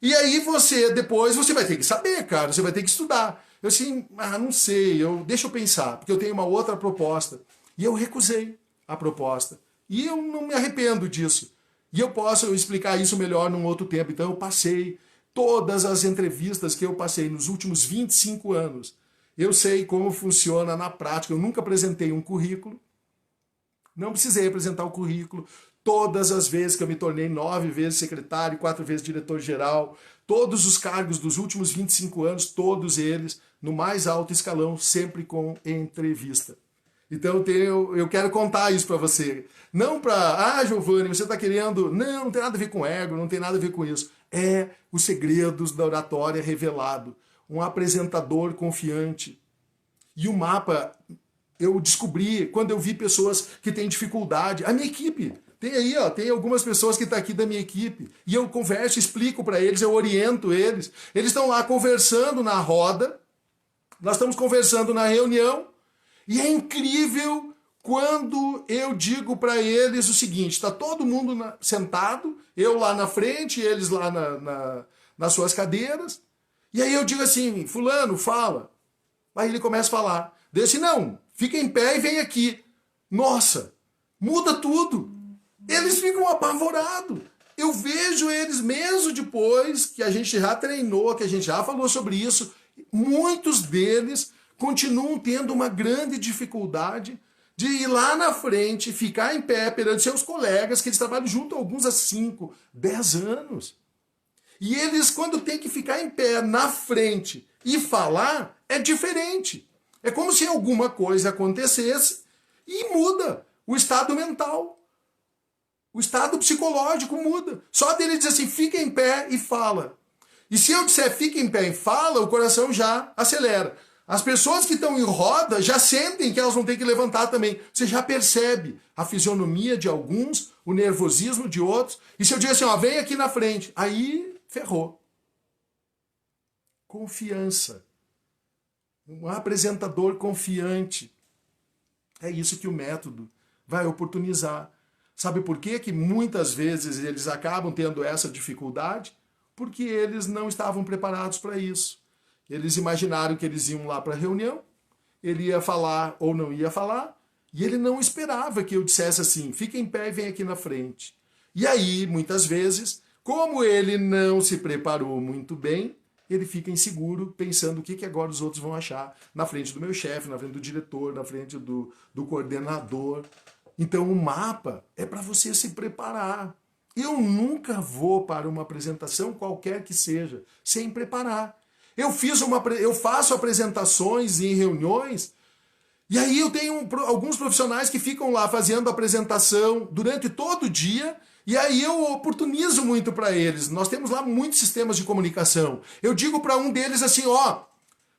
E aí depois você vai ter que saber, cara, você vai ter que estudar. Eu assim, não sei, deixa eu pensar, porque eu tenho uma outra proposta. E eu recusei a proposta. E eu não me arrependo disso. E eu posso explicar isso melhor num outro tempo. Então eu passei todas as entrevistas que eu passei nos últimos 25 anos. Eu sei como funciona na prática. Eu nunca apresentei um currículo. Não precisei apresentar o currículo. Todas as vezes que eu me tornei 9 vezes secretário, 4 vezes diretor-geral, todos os cargos dos últimos 25 anos, todos eles no mais alto escalão, sempre com entrevista. Então eu quero contar isso para você. Não para, Giovanni, você está querendo... Não tem nada a ver com ego, não tem nada a ver com isso. É os segredos da oratória revelado. Um apresentador confiante. E o mapa, eu descobri quando eu vi pessoas que têm dificuldade. A minha equipe, tem aí, ó, tem algumas pessoas que estão aqui da minha equipe. E eu converso, explico para eles, eu oriento eles. Eles estão lá conversando na roda. Nós estamos conversando na reunião. E é incrível quando eu digo para eles o seguinte, está todo mundo sentado, eu lá na frente, eles lá nas suas cadeiras, e aí eu digo assim, fulano, fala. Aí ele começa a falar. Daí assim, não, fica em pé e vem aqui. Nossa, muda tudo. Eles ficam apavorados. Eu vejo eles mesmo depois que a gente já treinou, que a gente já falou sobre isso, muitos deles continuam tendo uma grande dificuldade de ir lá na frente, ficar em pé perante seus colegas, que eles trabalham junto, alguns há 5, 10 anos. E eles, quando tem que ficar em pé na frente e falar, é diferente. É como se alguma coisa acontecesse e muda o estado mental. O estado psicológico muda. Só dele dizer assim, fica em pé e fala. E se eu disser fica em pé e fala, o coração já acelera. As pessoas que estão em roda já sentem que elas vão ter que levantar também. Você já percebe a fisionomia de alguns, o nervosismo de outros. E se eu digo assim, ó, vem aqui na frente, aí ferrou. Confiança. Um apresentador confiante. É isso que o método vai oportunizar. Sabe por quê que muitas vezes eles acabam tendo essa dificuldade? Porque eles não estavam preparados para isso. Eles imaginaram que eles iam lá para a reunião, ele ia falar ou não ia falar, e ele não esperava que eu dissesse assim, fica em pé e vem aqui na frente. E aí, muitas vezes, como ele não se preparou muito bem, ele fica inseguro, pensando o que agora os outros vão achar na frente do meu chefe, na frente do diretor, na frente do coordenador. Então, o mapa é para você se preparar. Eu nunca vou para uma apresentação, qualquer que seja, sem preparar. Eu faço apresentações em reuniões, e aí eu tenho alguns profissionais que ficam lá fazendo apresentação durante todo o dia, e aí eu oportunizo muito para eles. Nós temos lá muitos sistemas de comunicação. Eu digo para um deles assim, ó,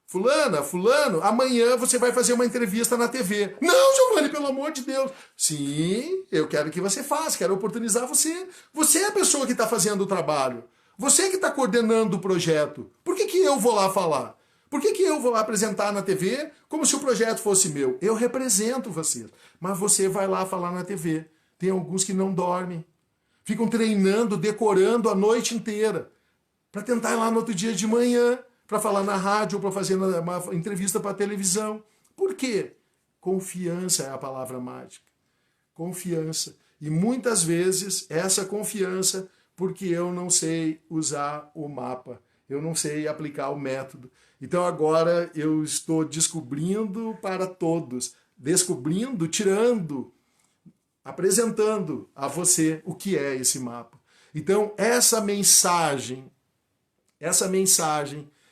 fulano, amanhã você vai fazer uma entrevista na TV. Não, Giovanni, pelo amor de Deus. Sim, eu quero que você faça, quero oportunizar você. Você é a pessoa que está fazendo o trabalho. Você que está coordenando o projeto. Por que eu vou lá falar? Por que eu vou lá apresentar na TV como se o projeto fosse meu? Eu represento você, mas você vai lá falar na TV. Tem alguns que não dormem. Ficam treinando, decorando a noite inteira para tentar ir lá no outro dia de manhã, para falar na rádio ou para fazer uma entrevista para a televisão. Por quê? Confiança é a palavra mágica. Confiança. E muitas vezes essa confiança porque eu não sei usar o mapa, eu não sei aplicar o método. Então agora eu estou descobrindo para todos, tirando, apresentando a você o que é esse mapa. Então essa mensagem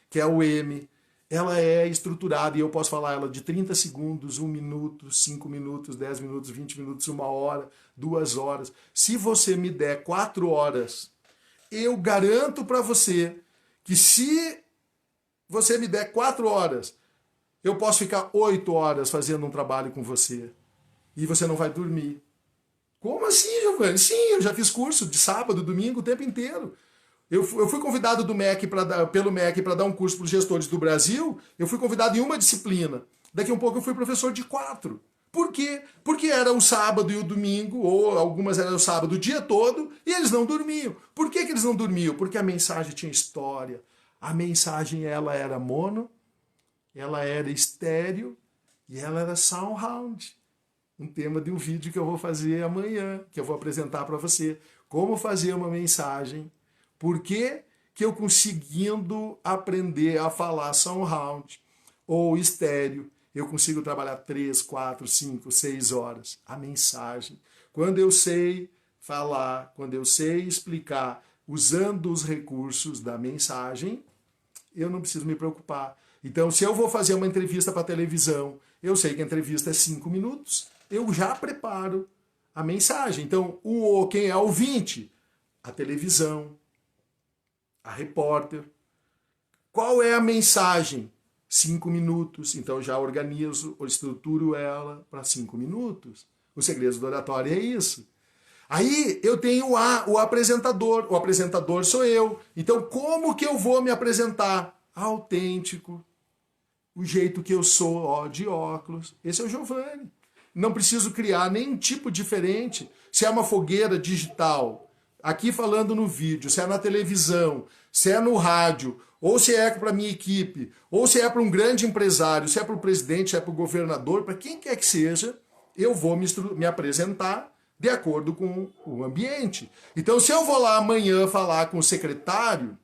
que é o M, ela é estruturada e eu posso falar ela de 30 segundos, 1 minuto, 5 minutos, 10 minutos, 20 minutos, 1 hora, 2 horas. Se você me der 4 horas, eu garanto para você que se você me der 4 horas, eu posso ficar 8 horas fazendo um trabalho com você e você não vai dormir. Como assim, Giovanni? Sim, eu já fiz curso de sábado, domingo, o tempo inteiro. Eu fui convidado pelo MEC para dar um curso para os gestores do Brasil, eu fui convidado em uma disciplina. Daqui a um pouco eu fui professor de 4. Por quê? Porque era o sábado e o domingo, ou algumas eram o sábado o dia todo, e eles não dormiam. Por que eles não dormiam? Porque a mensagem tinha história. A mensagem ela era mono, ela era estéreo e ela era surround. Um tema de um vídeo que eu vou fazer amanhã, que eu vou apresentar para você. Como fazer uma mensagem. Por que eu conseguindo aprender a falar surround ou estéreo, eu consigo trabalhar 3, 4, 5, 6 horas? A mensagem. Quando eu sei falar, quando eu sei explicar, usando os recursos da mensagem, eu não preciso me preocupar. Então, se eu vou fazer uma entrevista para televisão, eu sei que a entrevista é 5 minutos, eu já preparo a mensagem. Então, quem é ouvinte? A televisão, a repórter. Qual é a mensagem? 5 minutos. Então, eu já organizo, ou estruturo ela para 5 minutos. O segredo do oratório é isso. Aí eu tenho o apresentador. O apresentador sou eu. Então, como que eu vou me apresentar? Autêntico. O jeito que eu sou, ó, de óculos. Esse é o Giovanni. Não preciso criar nenhum tipo diferente. Se é uma fogueira digital, aqui falando no vídeo, se é na televisão, se é no rádio, ou se é para a minha equipe, ou se é para um grande empresário, se é para o presidente, se é para o governador, para quem quer que seja, eu vou me apresentar de acordo com o ambiente. Então, se eu vou lá amanhã falar com o secretário,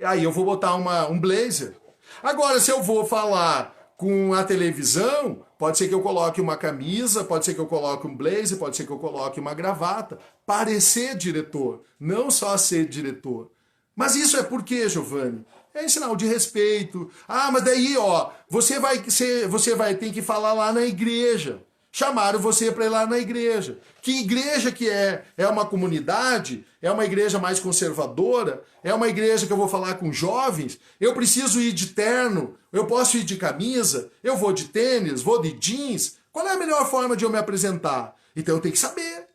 aí eu vou botar um blazer. Agora, se eu vou falar com a televisão, pode ser que eu coloque uma camisa, pode ser que eu coloque um blazer, pode ser que eu coloque uma gravata. Parecer diretor, não só ser diretor. Mas isso é por quê, Giovanni? É sinal de respeito. Ah, mas daí, ó, você vai ter que falar lá na igreja. Chamaram você para ir lá na igreja. Que igreja que é? É uma comunidade? É uma igreja mais conservadora? É uma igreja que eu vou falar com jovens? Eu preciso ir de terno? Eu posso ir de camisa? Eu vou de tênis? Vou de jeans? Qual é a melhor forma de eu me apresentar? Então eu tenho que saber.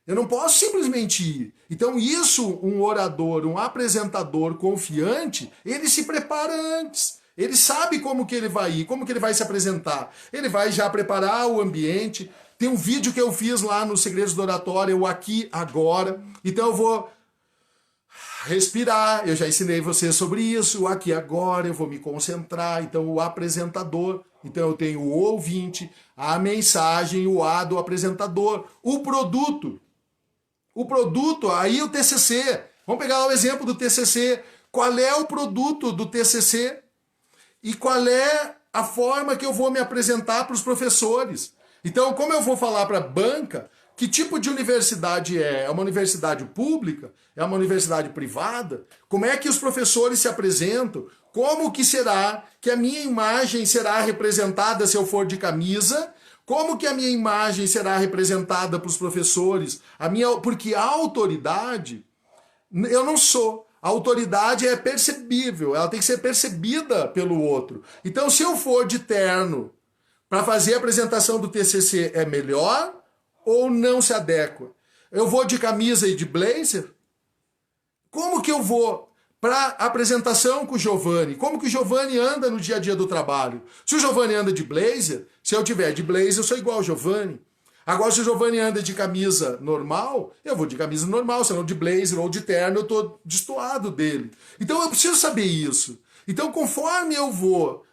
Eu não posso simplesmente ir. Então isso, um orador, um apresentador confiante, ele se prepara antes. Ele sabe como que ele vai ir, como que ele vai se apresentar. Ele vai já preparar o ambiente. Tem um vídeo que eu fiz lá no Segredos do Oratório, o Aqui, Agora. Então eu vou respirar, eu já ensinei você sobre isso. O Aqui, Agora, eu vou me concentrar. Então o apresentador, então eu tenho o ouvinte, a mensagem, o A do apresentador, o produto. O produto, aí o TCC. Vamos pegar o exemplo do TCC. Qual é o produto do TCC? E qual é a forma que eu vou me apresentar para os professores? Então, como eu vou falar para a banca, que tipo de universidade é? É uma universidade pública? É uma universidade privada? Como é que os professores se apresentam? Como que será que a minha imagem será representada se eu for de camisa? Como que a minha imagem será representada para os professores? Porque a autoridade, eu não sou. A autoridade é percebível, ela tem que ser percebida pelo outro. Então, se eu for de terno para fazer a apresentação do TCC, é melhor ou não se adequa? Eu vou de camisa e de blazer? Como que eu vou para a apresentação com o Giovanni? Como que o Giovanni anda no dia a dia do trabalho? Se o Giovanni anda de blazer, se eu tiver de blazer, eu sou igual ao Giovanni. Agora, se o Giovanni anda de camisa normal, eu vou de camisa normal. Se eu não de blazer ou de terno, eu estou destoado dele. Então, eu preciso saber isso. Então, conforme eu vou,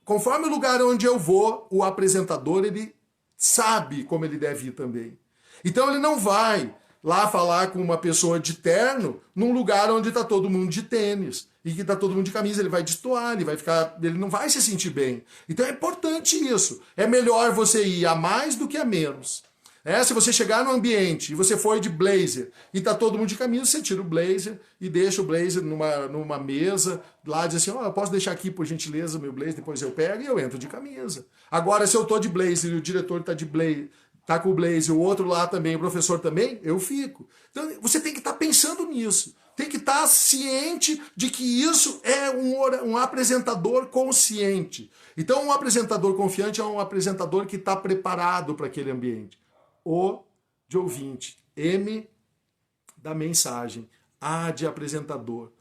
conforme o lugar onde eu vou, o apresentador, ele sabe como ele deve ir também. Então, ele não vai lá falar com uma pessoa de terno num lugar onde está todo mundo de tênis e que está todo mundo de camisa, ele vai destoar, ele não vai se sentir bem. Então é importante isso. É melhor você ir a mais do que a menos. Se você chegar no ambiente e você for de blazer e está todo mundo de camisa, você tira o blazer e deixa o blazer numa mesa, lá diz assim, eu posso deixar aqui por gentileza o meu blazer, depois eu pego e eu entro de camisa. Agora, se eu estou de blazer e o diretor está de blazer, tá com o blazer, o outro lá também, o professor também, eu fico. Então, você tem que estar pensando nisso. Tem que estar ciente de que isso é um apresentador consciente. Então, um apresentador confiante é um apresentador que está preparado para aquele ambiente. O de ouvinte. M da mensagem. A de apresentador.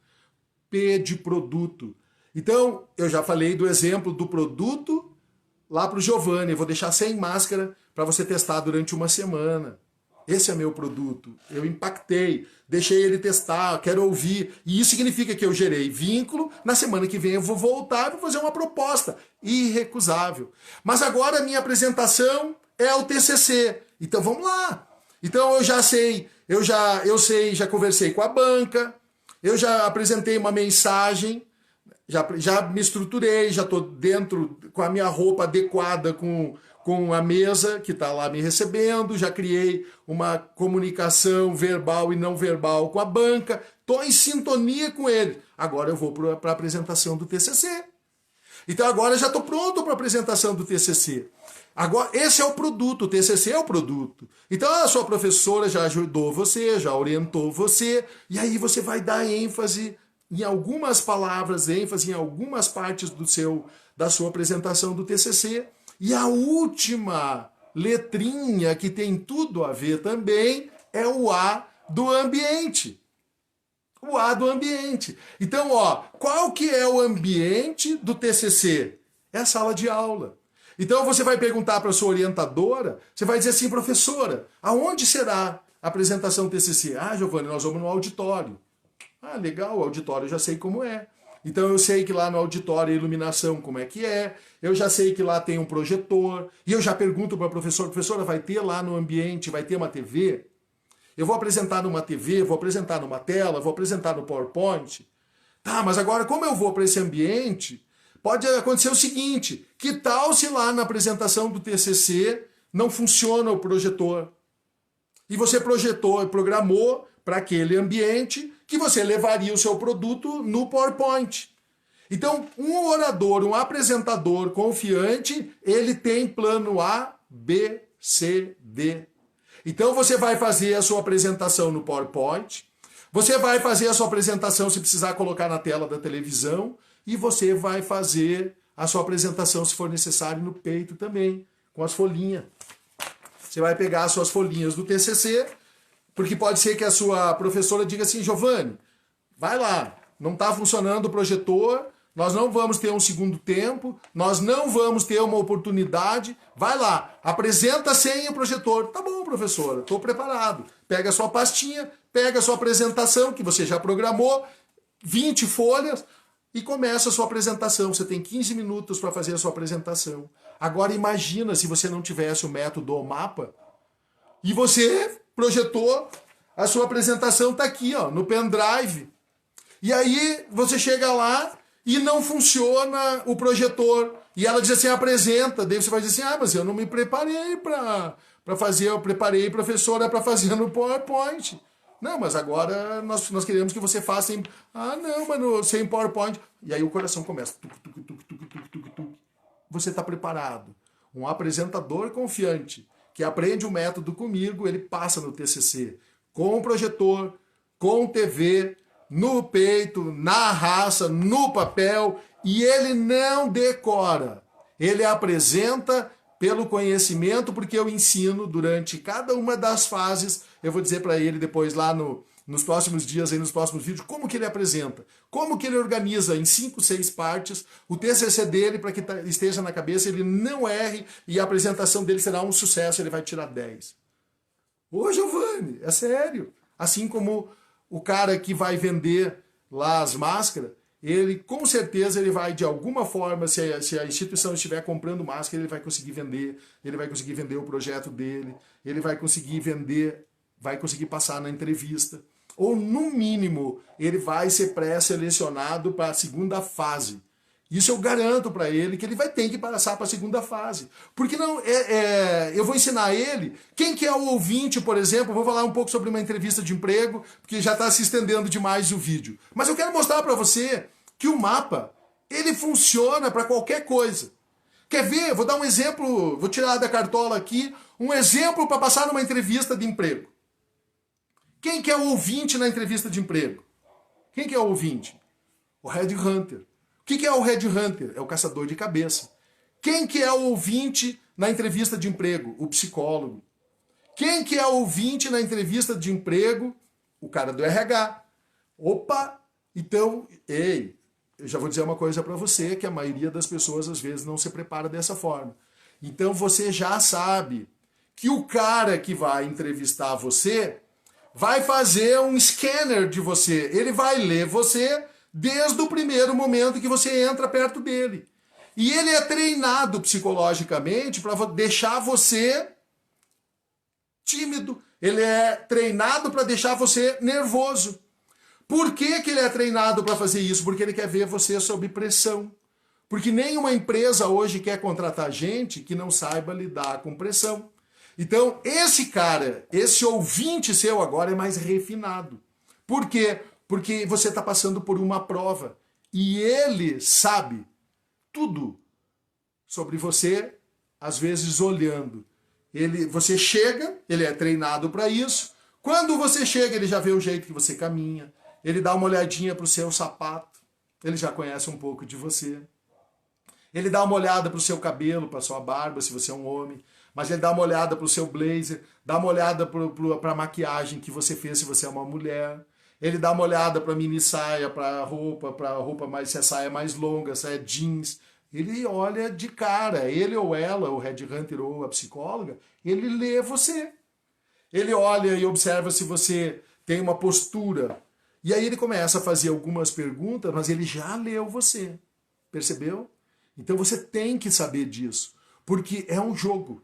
P de produto. Então, eu já falei do exemplo do produto lá para o Giovanni. Eu vou deixar sem máscara para você testar durante uma semana. Esse é meu produto. Eu impactei, deixei ele testar, quero ouvir. E isso significa que eu gerei vínculo. Na semana que vem eu vou voltar e vou fazer uma proposta irrecusável. Mas agora a minha apresentação é o TCC. Então vamos lá. Então eu já sei, já conversei com a banca, eu já apresentei uma mensagem, já me estruturei, já estou dentro com a minha roupa adequada com a mesa que está lá me recebendo, já criei uma comunicação verbal e não verbal com a banca, estou em sintonia com ele. Agora eu vou para a apresentação do TCC. Então agora eu já estou pronto para a apresentação do TCC. Agora, esse é o produto, o TCC é o produto. Então a sua professora já ajudou você, já orientou você, e aí você vai dar ênfase em algumas palavras, ênfase em algumas partes da sua apresentação do TCC. E a última letrinha, que tem tudo a ver também, é o A do ambiente. O A do ambiente. Então, qual que é o ambiente do TCC? É a sala de aula. Então você vai perguntar para a sua orientadora, você vai dizer assim, professora, aonde será a apresentação do TCC? Ah, Giovanni, nós vamos no auditório. Ah, legal, o auditório eu já sei como é. Então eu sei que lá no auditório a iluminação como é que é, eu já sei que lá tem um projetor, e eu já pergunto para a professora, vai ter lá no ambiente, vai ter uma TV? Eu vou apresentar numa TV, vou apresentar numa tela, vou apresentar no PowerPoint. Tá, mas agora como eu vou para esse ambiente, pode acontecer o seguinte, que tal se lá na apresentação do TCC não funciona o projetor? E você projetou e programou para aquele ambiente que você levaria o seu produto no PowerPoint. Então, um orador, um apresentador confiante, ele tem plano A, B, C, D. Então você vai fazer a sua apresentação no PowerPoint, você vai fazer a sua apresentação se precisar colocar na tela da televisão, e você vai fazer a sua apresentação, se for necessário, no peito também, com as folhinhas. Você vai pegar as suas folhinhas do TCC, porque pode ser que a sua professora diga assim, Giovanni, vai lá, não está funcionando o projetor, nós não vamos ter um segundo tempo, nós não vamos ter uma oportunidade, vai lá, apresenta sem o projetor. Tá bom, professora, estou preparado. Pega a sua pastinha, pega a sua apresentação, que você já programou, 20 folhas, e começa a sua apresentação. Você tem 15 minutos para fazer a sua apresentação. Agora imagina se você não tivesse o método OMAPA, e você projetou, a sua apresentação está aqui, no pendrive. E aí você chega lá e não funciona o projetor. E ela diz assim, apresenta. Daí você vai dizer assim, mas eu não me preparei para fazer, eu preparei, professora, para fazer no PowerPoint. Não, mas agora nós queremos que você faça sem... Ah, não, mano, sem PowerPoint. E aí o coração começa. Você está preparado. Um apresentador confiante, que aprende o método comigo, ele passa no TCC. Com projetor, com TV, no peito, na raça, no papel, e ele não decora. Ele apresenta pelo conhecimento, porque eu ensino durante cada uma das fases. Eu vou dizer para ele depois lá nos próximos dias, aí nos próximos vídeos, como que ele apresenta, como que ele organiza em 5, 6 partes o TCC dele para que esteja na cabeça, ele não erre e a apresentação dele será um sucesso, ele vai tirar 10. Ô, Giovanni, é sério. Assim como o cara que vai vender lá as máscaras, ele com certeza ele vai de alguma forma, se a instituição estiver comprando máscara, ele vai conseguir vender o projeto dele, ele vai conseguir vender, vai conseguir passar na entrevista. Ou no mínimo, ele vai ser pré-selecionado para a segunda fase. Isso eu garanto para ele que ele vai ter que passar para a segunda fase. Porque não, eu vou ensinar ele, quem que é o ouvinte, por exemplo, vou falar um pouco sobre uma entrevista de emprego, porque já está se estendendo demais o vídeo. Mas eu quero mostrar para você que o mapa, ele funciona para qualquer coisa. Quer ver? Vou dar um exemplo, vou tirar da cartola aqui, um exemplo para passar numa entrevista de emprego. Quem que é o ouvinte na entrevista de emprego? Quem que é o ouvinte? O headhunter. O que é o headhunter? É o caçador de cabeça. Quem que é o ouvinte na entrevista de emprego? O psicólogo. Quem que é o ouvinte na entrevista de emprego? O cara do RH. Opa! Então, eu já vou dizer uma coisa para você, que a maioria das pessoas às vezes não se prepara dessa forma. Então você já sabe que o cara que vai entrevistar você vai fazer um scanner de você. Ele vai ler você desde o primeiro momento que você entra perto dele. E ele é treinado psicologicamente para deixar você tímido. Ele é treinado para deixar você nervoso. Por que ele é treinado para fazer isso? Porque ele quer ver você sob pressão. Porque nenhuma empresa hoje quer contratar gente que não saiba lidar com pressão. Então, esse cara, esse ouvinte seu agora é mais refinado. Por quê? Porque você está passando por uma prova. E ele sabe tudo sobre você, às vezes olhando. Você chega, ele é treinado para isso. Quando você chega, ele já vê o jeito que você caminha. Ele dá uma olhadinha para o seu sapato. Ele já conhece um pouco de você. Ele dá uma olhada para o seu cabelo, para a sua barba, se você é um homem. Mas ele dá uma olhada para o seu blazer, dá uma olhada para a maquiagem que você fez, se você é uma mulher. Ele dá uma olhada para a mini saia, para a roupa mais, se a saia é mais longa, se é jeans. Ele olha de cara, ele ou ela, o headhunter ou a psicóloga, ele lê você. Ele olha e observa se você tem uma postura. E aí ele começa a fazer algumas perguntas, mas ele já leu você. Percebeu? Então você tem que saber disso, porque é um jogo.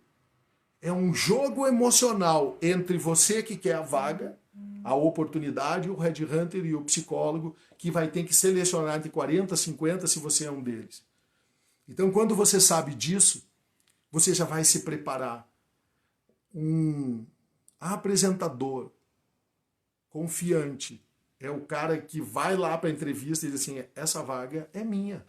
É um jogo emocional entre você que quer a vaga, a oportunidade, o headhunter e o psicólogo, que vai ter que selecionar entre 40 e 50 se você é um deles. Então, quando você sabe disso, você já vai se preparar. Um apresentador confiante é o cara que vai lá para a entrevista e diz assim, essa vaga é minha.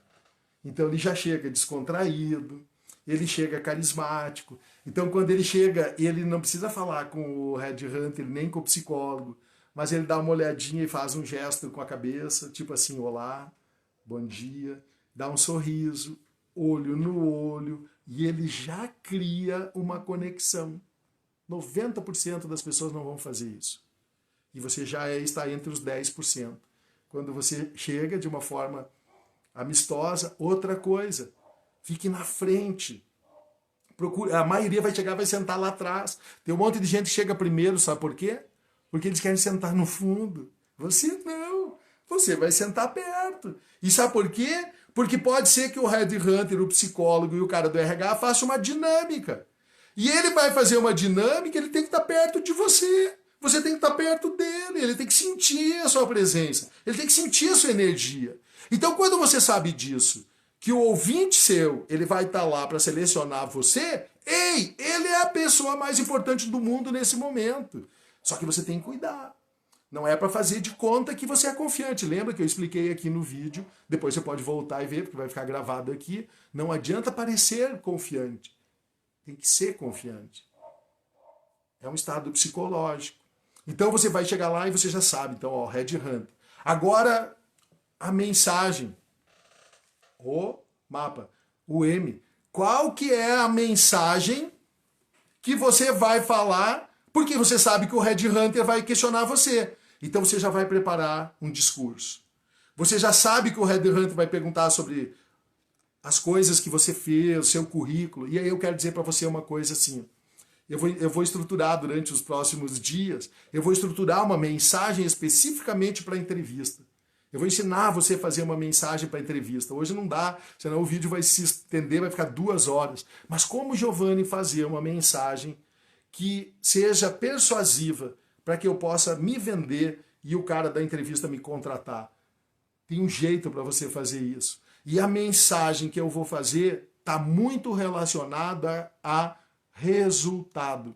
Então ele já chega descontraído, ele chega carismático. Então quando ele chega, ele não precisa falar com o headhunter nem com o psicólogo, mas ele dá uma olhadinha e faz um gesto com a cabeça, tipo assim, olá, bom dia, dá um sorriso, olho no olho, e ele já cria uma conexão. 90% das pessoas não vão fazer isso. E você já está entre os 10%. Quando você chega de uma forma amistosa, outra coisa, fique na frente. A maioria vai chegar, vai sentar lá atrás. Tem um monte de gente que chega primeiro, sabe por quê? Porque eles querem sentar no fundo. Você não. Você vai sentar perto. E sabe por quê? Porque pode ser que o headhunter, o psicólogo e o cara do RH façam uma dinâmica. E ele vai fazer uma dinâmica, ele tem que estar perto de você. Você tem que estar perto dele, ele tem que sentir a sua presença, ele tem que sentir a sua energia. Então, quando você sabe disso, que o ouvinte seu, ele vai estar lá para selecionar você, ei, ele é a pessoa mais importante do mundo nesse momento. Só que você tem que cuidar. Não é para fazer de conta que você é confiante. Lembra que eu expliquei aqui no vídeo, depois você pode voltar e ver, porque vai ficar gravado aqui. Não adianta parecer confiante. Tem que ser confiante. É um estado psicológico. Então você vai chegar lá e você já sabe. Então, ó, headhunter. Agora, a mensagem. O mapa. O M. Qual que é a mensagem que você vai falar? Porque você sabe que o headhunter vai questionar você. Então você já vai preparar um discurso. Você já sabe que o headhunter vai perguntar sobre as coisas que você fez, o seu currículo. E aí eu quero dizer para você uma coisa assim. Eu vou estruturar durante os próximos dias, eu vou estruturar uma mensagem especificamente para a entrevista. Eu vou ensinar você a fazer uma mensagem para a entrevista. Hoje não dá, senão o vídeo vai se estender, vai ficar 2 horas. Mas como, Giovanni, fazer uma mensagem que seja persuasiva para que eu possa me vender e o cara da entrevista me contratar? Tem um jeito para você fazer isso. E a mensagem que eu vou fazer está muito relacionada a resultado.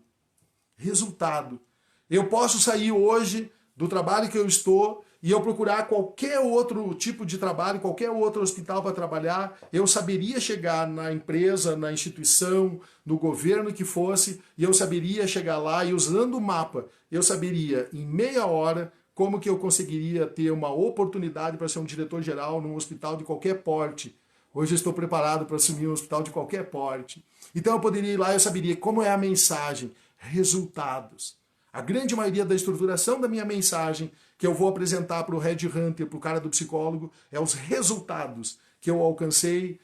Resultado. Eu posso sair hoje do trabalho que eu estou e eu procurar qualquer outro tipo de trabalho, qualquer outro hospital para trabalhar, eu saberia chegar na empresa, na instituição, no governo que fosse, e eu saberia chegar lá e usando o mapa, eu saberia em meia hora como que eu conseguiria ter uma oportunidade para ser um diretor-geral num hospital de qualquer porte. Hoje eu estou preparado para assumir um hospital de qualquer porte. Então eu poderia ir lá e eu saberia como é a mensagem, resultados. A grande maioria da estruturação da minha mensagem que eu vou apresentar para o headhunter, para o cara do psicólogo, é os resultados que eu alcancei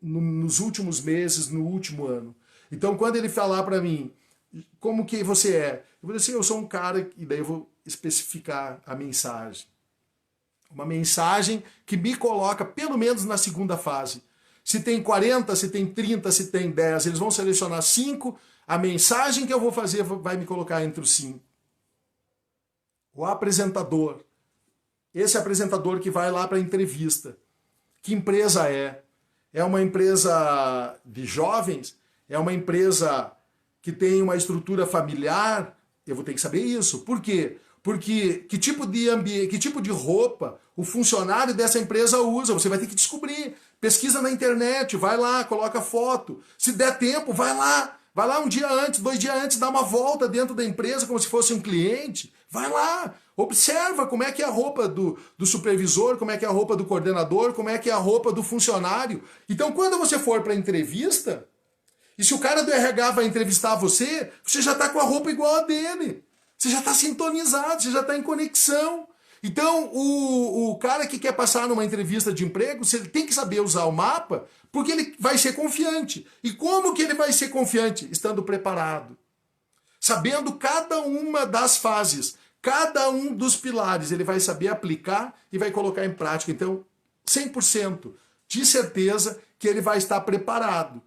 nos últimos meses, no último ano. Então quando ele falar para mim, como que você é? Eu vou dizer assim, eu sou um cara, e daí eu vou especificar a mensagem. Uma mensagem que me coloca pelo menos na segunda fase. Se tem 40, se tem 30, se tem 10, eles vão selecionar 5. A mensagem que eu vou fazer vai me colocar entre os 5. O apresentador. Esse apresentador que vai lá para a entrevista. Que empresa é? É uma empresa de jovens? É uma empresa que tem uma estrutura familiar? Eu vou ter que saber isso. Por quê? Porque que tipo de ambiente, que tipo de roupa o funcionário dessa empresa usa? Você vai ter que descobrir. pesquisa na internet, vai lá, coloca foto. Se der tempo, vai lá um dia antes, 2 dias antes, dá uma volta dentro da empresa como se fosse um cliente. Vai lá, observa como é que é a roupa do supervisor, como é que é a roupa do coordenador, como é que é a roupa do funcionário. Então, quando você for para a entrevista, e se o cara do RH vai entrevistar você, você já está com a roupa igual a dele. Você já está sintonizado, você já está em conexão. Então, o cara que quer passar numa entrevista de emprego, ele tem que saber usar o mapa, porque ele vai ser confiante. E como que ele vai ser confiante? Estando preparado. Sabendo cada uma das fases, cada um dos pilares, ele vai saber aplicar e vai colocar em prática. Então, 100% de certeza que ele vai estar preparado.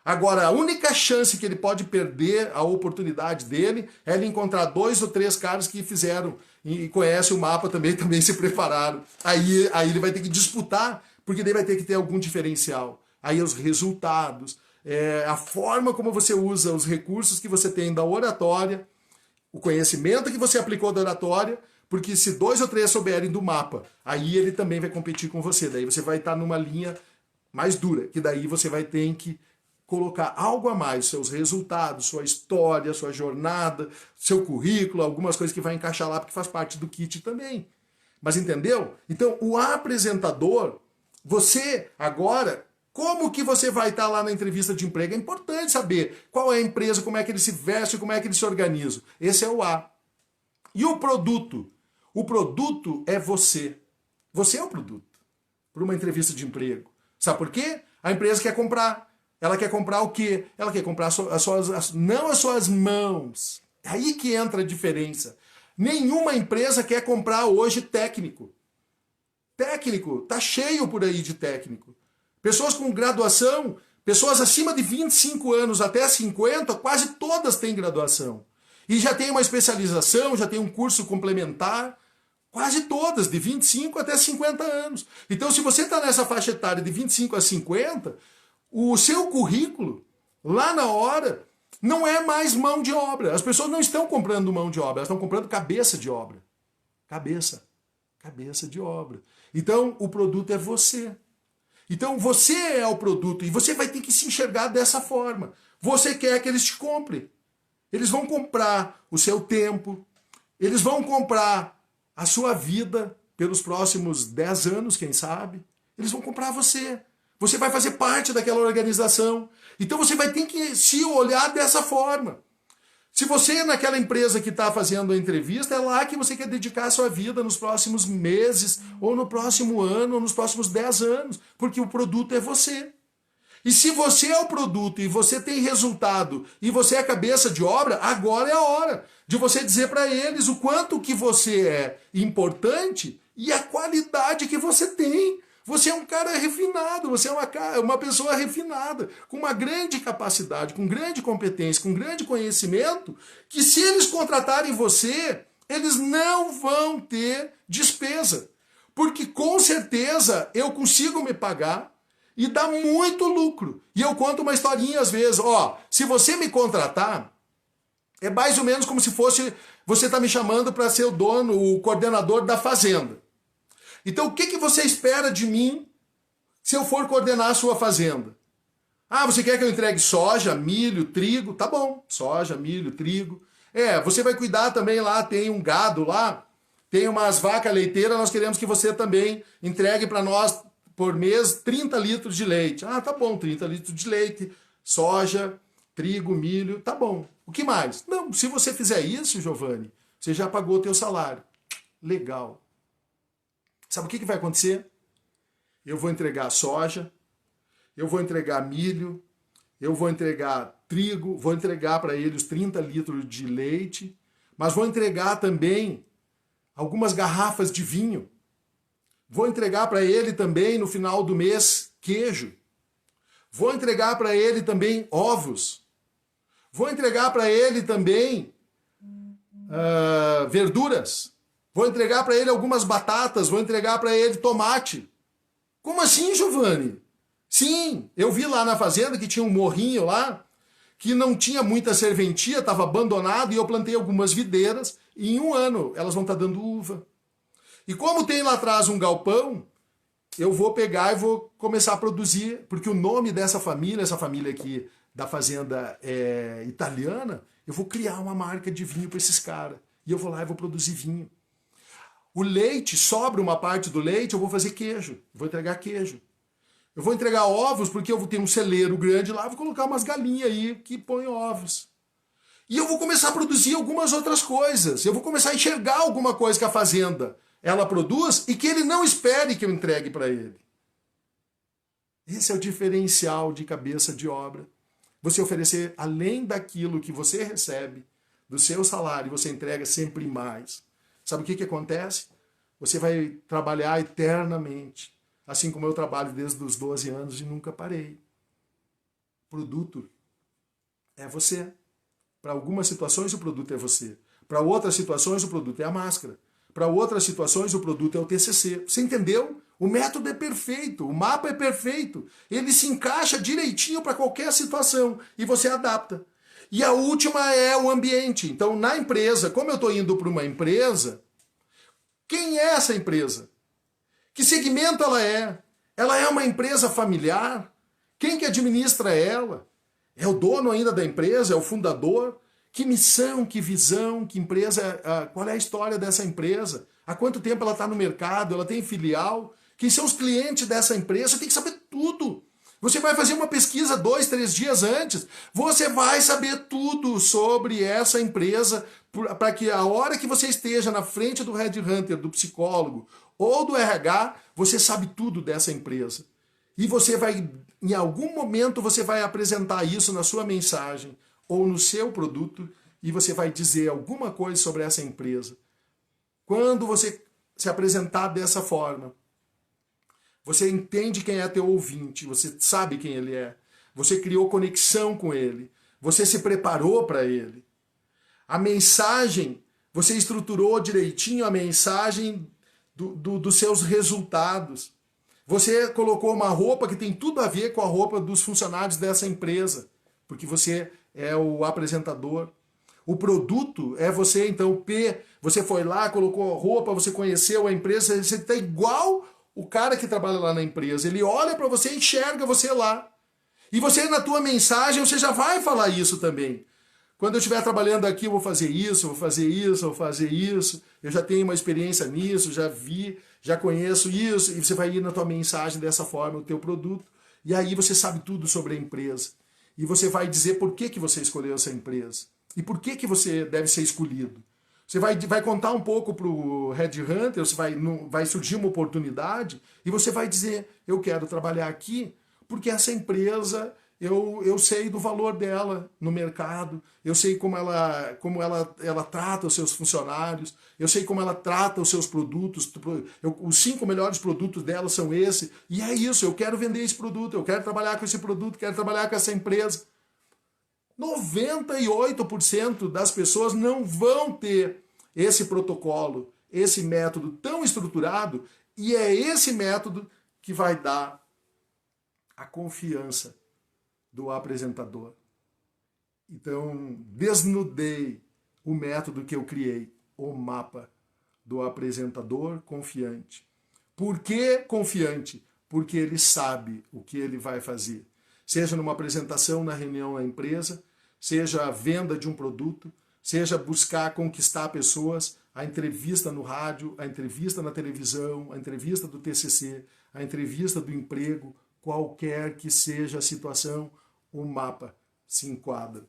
Agora, a única chance que ele pode perder a oportunidade dele é ele encontrar 2 ou 3 caras que fizeram e conhecem o mapa também se prepararam. Aí ele vai ter que disputar, porque daí vai ter que ter algum diferencial. Aí os resultados, a forma como você usa os recursos que você tem da oratória, o conhecimento que você aplicou da oratória, porque se 2 ou 3 souberem do mapa, aí ele também vai competir com você. Daí você vai estar numa linha mais dura, que daí você vai ter que colocar algo a mais, seus resultados, sua história, sua jornada, seu currículo, algumas coisas que vai encaixar lá, porque faz parte do kit também. Mas entendeu? Então, o apresentador, você agora, como que você vai estar lá na entrevista de emprego? É importante saber qual é a empresa, como é que ele se veste, como é que ele se organiza. Esse é o A. E o produto? O produto é você. Você é o produto para uma entrevista de emprego. Sabe por quê? A empresa quer comprar. Ela quer comprar o quê? Ela quer comprar não as suas mãos. É aí que entra a diferença. Nenhuma empresa quer comprar hoje técnico. Técnico, tá cheio por aí de técnico. Pessoas com graduação, pessoas acima de 25 anos até 50, quase todas têm graduação. E já tem uma especialização, já tem um curso complementar. Quase todas, de 25 até 50 anos. Então, se você está nessa faixa etária de 25 a 50... o seu currículo, lá na hora, não é mais mão de obra. As pessoas não estão comprando mão de obra, elas estão comprando cabeça de obra. Cabeça de obra. Então, o produto é você. Então, você é o produto e você vai ter que se enxergar dessa forma. Você quer que eles te comprem. Eles vão comprar o seu tempo, eles vão comprar a sua vida pelos próximos 10 anos, quem sabe. Eles vão comprar você. Você vai fazer parte daquela organização. Então você vai ter que se olhar dessa forma. Se você é naquela empresa que está fazendo a entrevista, é lá que você quer dedicar a sua vida nos próximos meses, ou no próximo ano, ou nos próximos 10 anos. Porque o produto é você. E se você é o produto e você tem resultado e você é a cabeça de obra, agora é a hora de você dizer para eles o quanto que você é importante e a qualidade que você tem. Você é um cara refinado, você é uma pessoa refinada, com uma grande capacidade, com grande competência, com grande conhecimento, que se eles contratarem você, eles não vão ter despesa. Porque com certeza eu consigo me pagar e dá muito lucro. E eu conto uma historinha às vezes, se você me contratar, é mais ou menos como se fosse, você está me chamando para ser o dono, o coordenador da fazenda. Então, o que você espera de mim se eu for coordenar a sua fazenda? Você quer que eu entregue soja, milho, trigo? Tá bom, soja, milho, trigo. Você vai cuidar também lá, tem um gado lá, tem umas vacas leiteiras, nós queremos que você também entregue para nós, por mês, 30 litros de leite. Tá bom, 30 litros de leite, soja, trigo, milho, tá bom. O que mais? Não, se você fizer isso, Giovanni, você já pagou o teu salário. Legal. Sabe o que vai acontecer? Eu vou entregar soja, eu vou entregar milho, eu vou entregar trigo, vou entregar para ele os 30 litros de leite, mas vou entregar também algumas garrafas de vinho. Vou entregar para ele também, no final do mês, queijo. Vou entregar para ele também ovos. Vou entregar para ele também verduras. Vou entregar para ele algumas batatas, vou entregar para ele tomate. Como assim, Giovanni? Sim, eu vi lá na fazenda que tinha um morrinho lá, que não tinha muita serventia, estava abandonado, e eu plantei algumas videiras, e em 1 ano elas vão estar dando uva. E como tem lá atrás um galpão, eu vou pegar e vou começar a produzir, porque o nome dessa família, essa família aqui da fazenda italiana, eu vou criar uma marca de vinho para esses caras. E eu vou lá e vou produzir vinho. O leite, sobra uma parte do leite, eu vou fazer queijo. Vou entregar queijo. Eu vou entregar ovos porque eu vou ter um celeiro grande lá, vou colocar umas galinhas aí que põem ovos. E eu vou começar a produzir algumas outras coisas. Eu vou começar a enxergar alguma coisa que a fazenda ela produz e que ele não espere que eu entregue para ele. Esse é o diferencial de cabeça de obra. Você oferecer além daquilo que você recebe, do seu salário, você entrega sempre mais. Sabe o que acontece? Você vai trabalhar eternamente. Assim como eu trabalho desde os 12 anos e nunca parei. Produto é você. Para algumas situações o produto é você. Para outras situações o produto é a máscara. Para outras situações o produto é o TCC. Você entendeu? O método é perfeito, o mapa é perfeito. Ele se encaixa direitinho para qualquer situação e você adapta. E a última é o ambiente. Então, na empresa, como eu estou indo para uma empresa, quem é essa empresa? Que segmento ela é? Ela é uma empresa familiar? Quem que administra ela? É o dono ainda da empresa? É o fundador? Que missão, que visão, que empresa, qual é a história dessa empresa? Há quanto tempo ela está no mercado? Ela tem filial? Quem são os clientes dessa empresa? Você tem que saber tudo. Você vai fazer uma pesquisa 2, 3 dias antes. Você vai saber tudo sobre essa empresa para que a hora que você esteja na frente do headhunter, do psicólogo ou do RH, você sabe tudo dessa empresa. E você vai, em algum momento, você vai apresentar isso na sua mensagem ou no seu produto e você vai dizer alguma coisa sobre essa empresa. Quando você se apresentar dessa forma, você entende quem é teu ouvinte, você sabe quem ele é, você criou conexão com ele, você se preparou para ele. A mensagem, você estruturou direitinho a mensagem dos seus resultados. Você colocou uma roupa que tem tudo a ver com a roupa dos funcionários dessa empresa, porque você é o apresentador. O produto é você, então, P, você foi lá, colocou a roupa, você conheceu a empresa, você está igual o cara que trabalha lá na empresa. Ele olha para você e enxerga você lá. E você, na tua mensagem, você já vai falar isso também. Quando eu estiver trabalhando aqui, eu vou fazer isso, vou fazer isso, vou fazer isso. Eu já tenho uma experiência nisso, já vi, já conheço isso. E você vai ir na tua mensagem dessa forma, o teu produto. E aí você sabe tudo sobre a empresa. E você vai dizer por que você escolheu essa empresa. E por que você deve ser escolhido. Você vai contar um pouco para o headhunter, vai surgir uma oportunidade e você vai dizer, eu quero trabalhar aqui porque essa empresa, eu sei do valor dela no mercado, eu sei como ela trata os seus funcionários, eu sei como ela trata os seus produtos, os 5 melhores produtos dela são esse, e é isso, eu quero vender esse produto, eu quero trabalhar com esse produto, quero trabalhar com essa empresa. 98% das pessoas não vão ter esse protocolo, esse método tão estruturado, e é esse método que vai dar a confiança do apresentador. Então, desnudei o método que eu criei, o mapa do apresentador confiante. Por que confiante? Porque ele sabe o que ele vai fazer. Seja numa apresentação na reunião na empresa, seja a venda de um produto, seja buscar conquistar pessoas, a entrevista no rádio, a entrevista na televisão, a entrevista do TCC, a entrevista do emprego, qualquer que seja a situação, o mapa se enquadra.